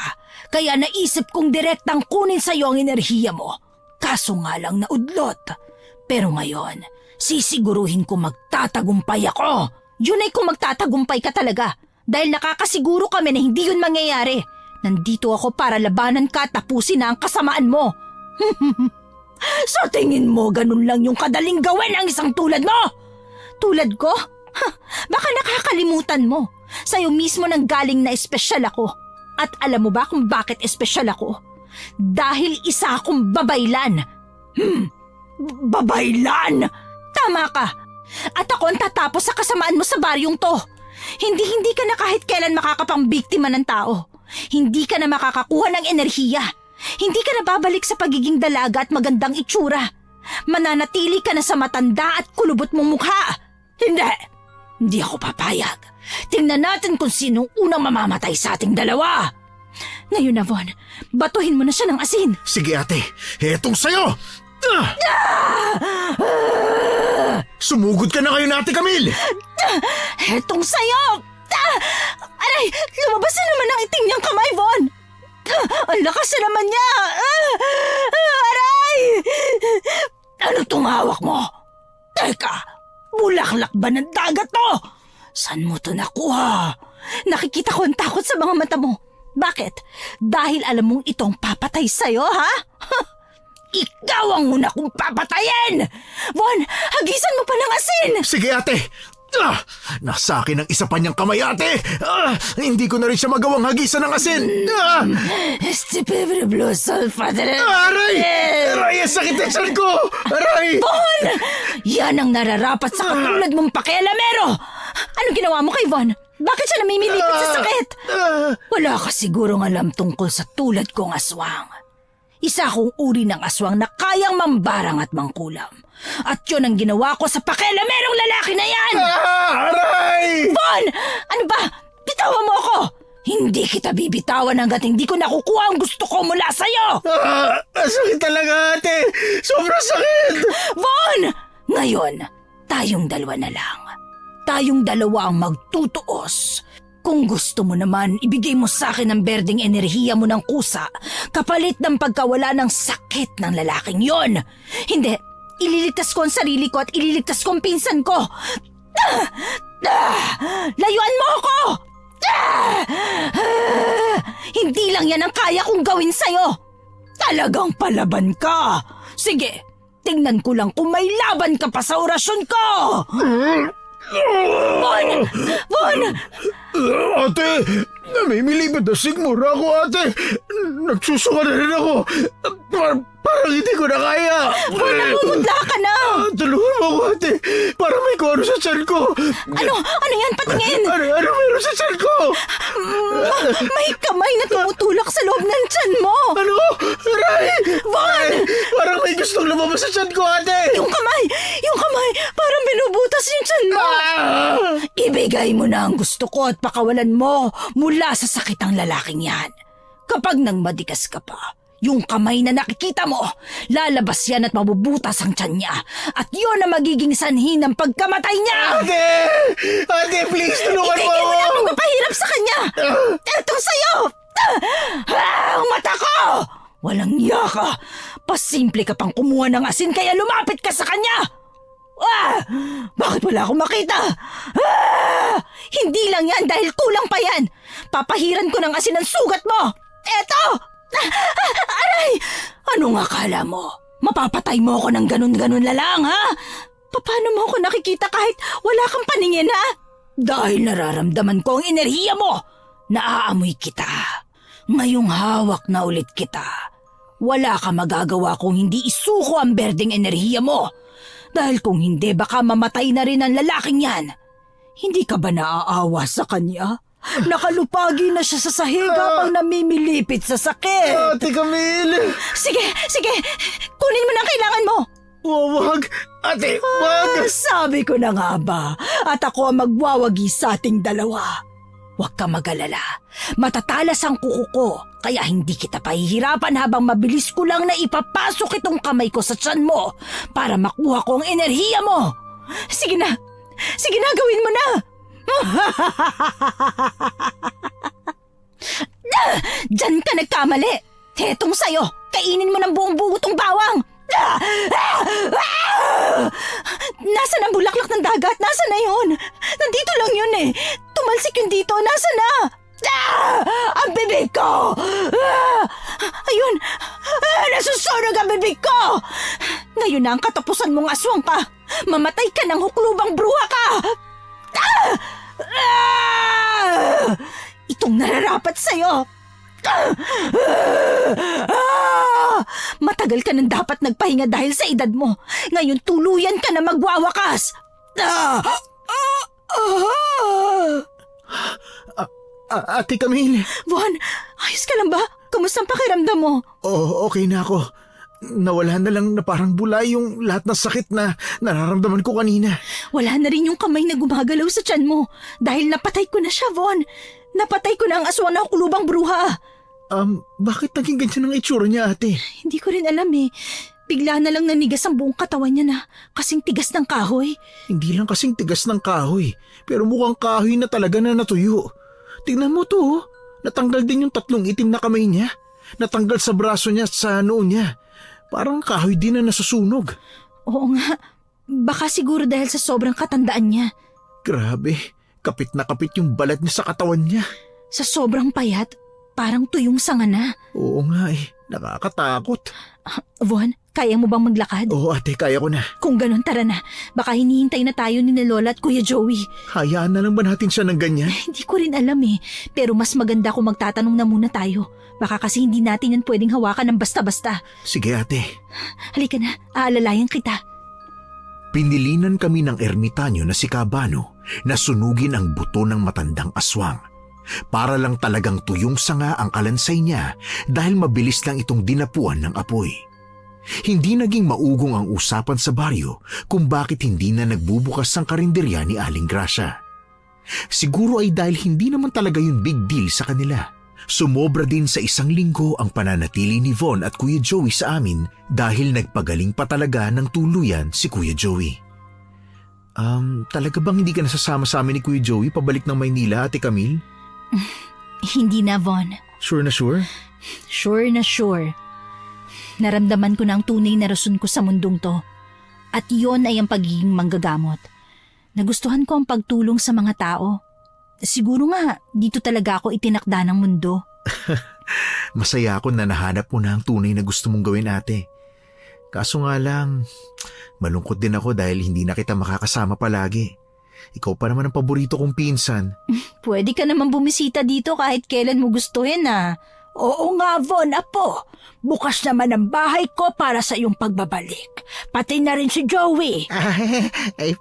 kaya naisip kong direktang kunin sa'yo ang enerhiya mo. Kaso nga lang naudlot. Pero ngayon, sisiguruhin ko magtatagumpay ako. Yun ay kung magtatagumpay ka talaga. Dahil nakakasiguro kami na hindi yun mangyayari. Nandito ako para labanan ka at tapusin na ang kasamaan mo. Sa tingin mo, ganun lang yung kadaling gawin ang isang tulad mo? Tulad ko? Baka nakakalimutan mo. Sa'yo mismo nang galing na espesyal ako. At alam mo ba kung bakit espesyal ako? Dahil isa akong babaylan. Babaylan? Tama ka. At ako ang tatapos sa kasamaan mo sa baryong to. Hindi ka na kahit kailan makakapambiktima ng tao. Hindi ka na makakakuha ng enerhiya. Hindi ka na babalik sa pagiging dalaga at magandang itsura. Mananatili ka na sa matanda at kulubot mong mukha. Hindi ako papayag. Tingnan natin kung sinong unang mamamatay sa ating dalawa. Ngayon na, Von, batuhin mo na siya ng asin. Sige, ate. Etong sayo! Sumugod ka na ngayon, Ate Camille! Hetong sayo! Aray, lumabas na naman ang itim niyang kamay, Von! Ang lakas na naman niya! Aray! Ano tong hawak mo? Teka, bulaklak ba ng dagat to? Saan mo to nakuha? Nakikita ko ang takot sa mga mata mo. Bakit? Dahil alam mong itong papatay sa'yo, ha? Ikaw ang una kong papatayin! Von, hagisan mo pa ng asin! Sige, ate! Nasa akin ang isa pa niyang kamay, ate! Hindi ko na rin siya magawang hagisan ng asin! Este blue sulfate. Aray! Aray, ang sakit ang tiyan ko! Aray! Von! Yan ang nararapat sa katulad mong pakialamero! Anong ginawa mo kay Von? Bakit siya namimilipit sa sakit? Wala ka sigurong alam tungkol sa tulad kong aswang. Isa akong uri ng aswang na kayang mambarang at mangkulam. At yun ang ginawa ko sa pakialamerong lalaki na yan! Aray! Von! Ano ba? Bitawan mo ako! Hindi kita bibitawan hanggat hindi ko nakukuha ang gusto ko mula sa'yo! Sakit talaga, ate! Sobrang sakit! Von! Ngayon, tayong dalawa na lang. Tayong dalawa ang magtutuos. Kung gusto mo naman, ibigay mo sa akin ang berdeng enerhiya mo ng kusa kapalit ng pagkawala ng sakit ng lalaking yon. Hindi. Ililigtas ko ang sarili ko at ililigtas ko ang pinsan ko. Layuan mo ako! Hindi lang yan ang kaya kong gawin sa'yo. Talagang palaban ka. Sige, tingnan ko lang kung may laban ka pa sa orasyon ko. Von! Von! Ate! Namimilipit na sigmura ako, ate! Nagsusuka na rin ako! Parang hindi ko na kaya! Von, namumudla ka na! Tulungan mo ako, ate. Parang may kuwano sa tiyan ko. Ano? Ano yan? Patingin! Ano meron sa tiyan ko? May kamay na tumutulak sa loob ng tiyan mo! Ano? Aray! Von! Parang may gustong lumabas sa tiyan ko, ate. Yung kamay! Yung kamay! Parang binubutas yung tiyan mo! Ibigay mo na ang gusto ko at pakawalan mo mula sa sakit ang lalaking yan. Kapag nang madikas ka pa, yung kamay na nakikita mo, lalabas yan at mabubutas ang tiyan niya. At yun ang magiging sanhi ng pagkamatay niya! Ate! Ate, please, tulungan mo Itigil mo ako! na akong mapahirap sa kanya! Eto sa'yo! Ang mata ko! Walang iya ka! Pasimple ka pang kumuha ng asin kaya lumapit ka sa kanya! Bakit wala akong makita? Hindi lang yan dahil kulang pa yan! Papahiran ko ng asin ang sugat mo! Eto! Aray! Ano nga kala mo? Mapapatay mo ako ng ganun-ganun na lang, ha? Paano mo ako nakikita kahit wala kang paningin, ha? Dahil nararamdaman ko ang enerhiya mo. Naaamoy kita. Ngayong hawak na ulit kita. Wala ka magagawa kung hindi isuko ang berdeng enerhiya mo. Dahil kung hindi, baka mamatay na rin ang lalaking yan. Hindi ka ba naaawa sa kanya? Nakalupagi na siya sa sahig habang namimilipit sa sakit. Ate Camille! Sige! Kunin mo na ang kailangan mo! Wag! Ate, wag! Sabi ko na nga ba, at ako ang magwawagi sa ating dalawa. Huwag ka mag-alala. Matatalas ang kuko ko, kaya hindi kita pahihirapan habang mabilis ko lang na ipapasok itong kamay ko sa tiyan mo para makuha ko ang enerhiya mo. Sige na, gawin mo na. Diyan ka nagkamali. Hetong sayo, kainin mo ng buong buo tong bawang. Nasaan ang bulaklak ng dagat? Nasaan na yun? Nandito lang yun eh. Tumalsik yun dito. Nasaan na? Ang bibig ko! Ayun! Nasusunog ang bibig ko! Ngayon na ang katapusan mong aswang ka. Mamatay ka ng huklubang bruha ka! Itong nararapat sa'yo. Matagal ka nang dapat nagpahinga dahil sa edad mo. Ngayon tuluyan ka na magwawakas. Ate Camille! Von, ayos ka lang ba? Kamusta ang pakiramdam mo? Oo, okay na ako. Nawala na lang na parang bula yung lahat ng sakit na nararamdaman ko kanina. Wala na rin yung kamay na gumagalaw sa tiyan mo. Dahil napatay ko na siya, Von. Napatay ko na ang aswang na huklubang bruha. Bakit naging ganyan ang itsura niya, ate? Hindi ko rin alam eh. Bigla na lang nanigas ang buong katawan niya na kasing tigas ng kahoy. Hindi lang kasing tigas ng kahoy, pero mukhang kahoy na talaga na natuyo. Tingnan mo to, oh. Natanggal din yung 3 itim na kamay niya. Natanggal sa braso niya at sa noo niya. Parang kahoy din na nasusunog. Oo nga. Baka siguro dahil sa sobrang katandaan niya. Grabe, kapit na kapit yung balat niya sa katawan niya. Sa sobrang payat, parang tuyong sanga na. Oo nga eh, nakakatakot. Von, kaya mo bang maglakad? Oo ate, kaya ko na. Kung ganun, tara na. Baka hinihintay na tayo ni Lola at Kuya Joey. Hayaan na lang ba natin siya ng ganyan? Hindi ko rin alam eh. Pero mas maganda kung magtatanong na muna tayo. Baka kasi hindi natin yan pwedeng hawakan ng basta-basta. Sige ate. Halika na, aalalayan kita. Pinilinan kami ng ermitanyo na si Cabano na sunugin ang buto ng matandang aswang. Para lang talagang tuyong sanga ang kalansay niya dahil mabilis lang itong dinapuan ng apoy. Hindi naging maugong ang usapan sa baryo kung bakit hindi na nagbubukas ang karinderya ni Aling Gracia. Siguro ay dahil hindi naman talaga yung big deal sa kanila. Sumobra din sa 1 linggo ang pananatili ni Von at Kuya Joey sa amin dahil nagpagaling pa talaga ng tuluyan si Kuya Joey. Talaga bang hindi ka nasasama sa amin ni Kuya Joey pabalik ng Maynila, Ate Camille? Hindi na, Von. Sure na sure? Sure na sure. Naramdaman ko na ang tunay na rason ko sa mundong to. At yon ay ang pagiging manggagamot. Nagustuhan ko ang pagtulong sa mga tao. Siguro nga, dito talaga ako itinakda ng mundo. Masaya ako na nahanap mo na ang tunay na gusto mong gawin, ate. Kaso nga lang, malungkot din ako dahil hindi na kita makakasama palagi. Ikaw pa naman ang paborito kong pinsan. Pwede ka naman bumisita dito kahit kailan mo gustuhin ah. Oo nga, Von, apo. Bukas naman ang bahay ko para sa iyong pagbabalik. Pati na rin si Joey.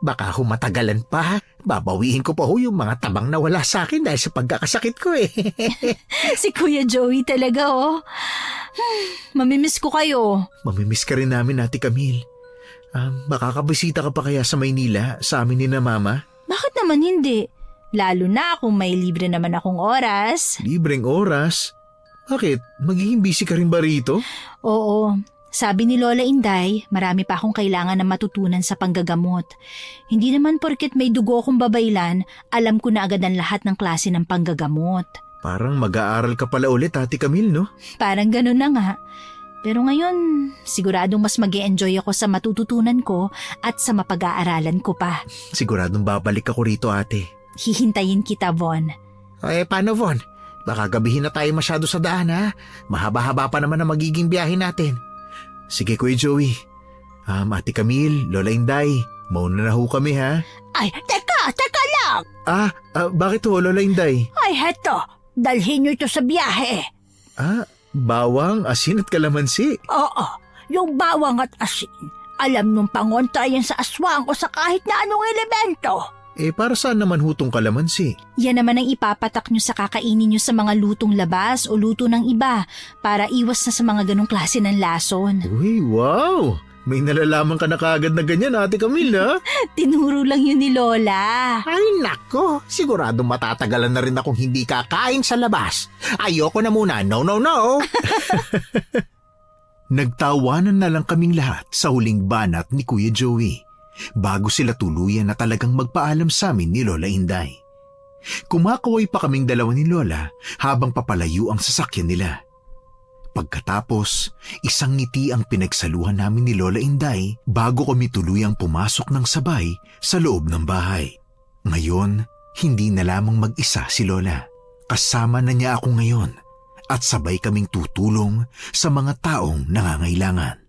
Baka humatagalan pa. Babawiin ko pa ho yung mga tabang na wala sa akin dahil sa pagkakasakit ko eh. Si Kuya Joey talaga, oh. Mamimiss ko kayo. Mamimiss ka rin namin, Ate Camille. Makakabisita ka pa kaya sa Maynila sa amin ni na Mama? Bakit naman hindi? Lalo na kung may libre naman akong oras. Libreng oras? Bakit? Magiging busy ka rin ba rito? Oo. Sabi ni Lola Inday, marami pa akong kailangan na matutunan sa panggagamot. Hindi naman porket may dugo akong babaylan, alam ko na agad ang lahat ng klase ng panggagamot. Parang mag-aaral ka pala ulit, Ate Camille, no? Parang ganun na nga. Pero ngayon, siguradong mas mag-e-enjoy ako sa matututunan ko at sa mapag-aaralan ko pa. Siguradong babalik ako rito, ate. Hihintayin kita, Von. Paano, Von? Baka gabihin na tayo masyado sa daan, ha? Mahaba-haba pa naman ang magiging biyahe natin. Sige, Kuya Joey. Ate Camille, Lola Inday, mauna na ho kami, ha? Ay, teka lang. Bakit ho, Lola Inday? Ay, heto. Dalhin niyo ito sa biyahe. Bawang, asin at kalamansi. Oo, yung bawang at asin. Alam nung pangontra yan sa aswang o sa kahit na anong elemento. Para saan naman hutong kalamansi? Yan naman ang ipapatak nyo sa kakainin nyo sa mga lutong labas o luto ng iba para iwas na sa mga ganong klase ng lason. Uy, wow! May nalalaman ka na kaagad na ganyan, Ate Camille, ha? Tinuro lang yun ni Lola. Ay, nako. Sigurado matatagalan na rin akong hindi kakain sa labas. Ayoko na muna. No, no, no. Nagtawanan na lang kaming lahat sa huling banat ni Kuya Joey bago sila tuluyan na talagang magpaalam sa amin ni Lola Inday. Kumakaway pa kaming dalawa ni Lola habang papalayo ang sasakyan nila. Pagkatapos, isang ngiti ang pinagsaluhan namin ni Lola Inday bago kami tuluyang pumasok ng sabay sa loob ng bahay. Ngayon, hindi na lamang mag-isa si Lola. Kasama na niya ako ngayon at sabay kaming tutulong sa mga taong nangangailangan.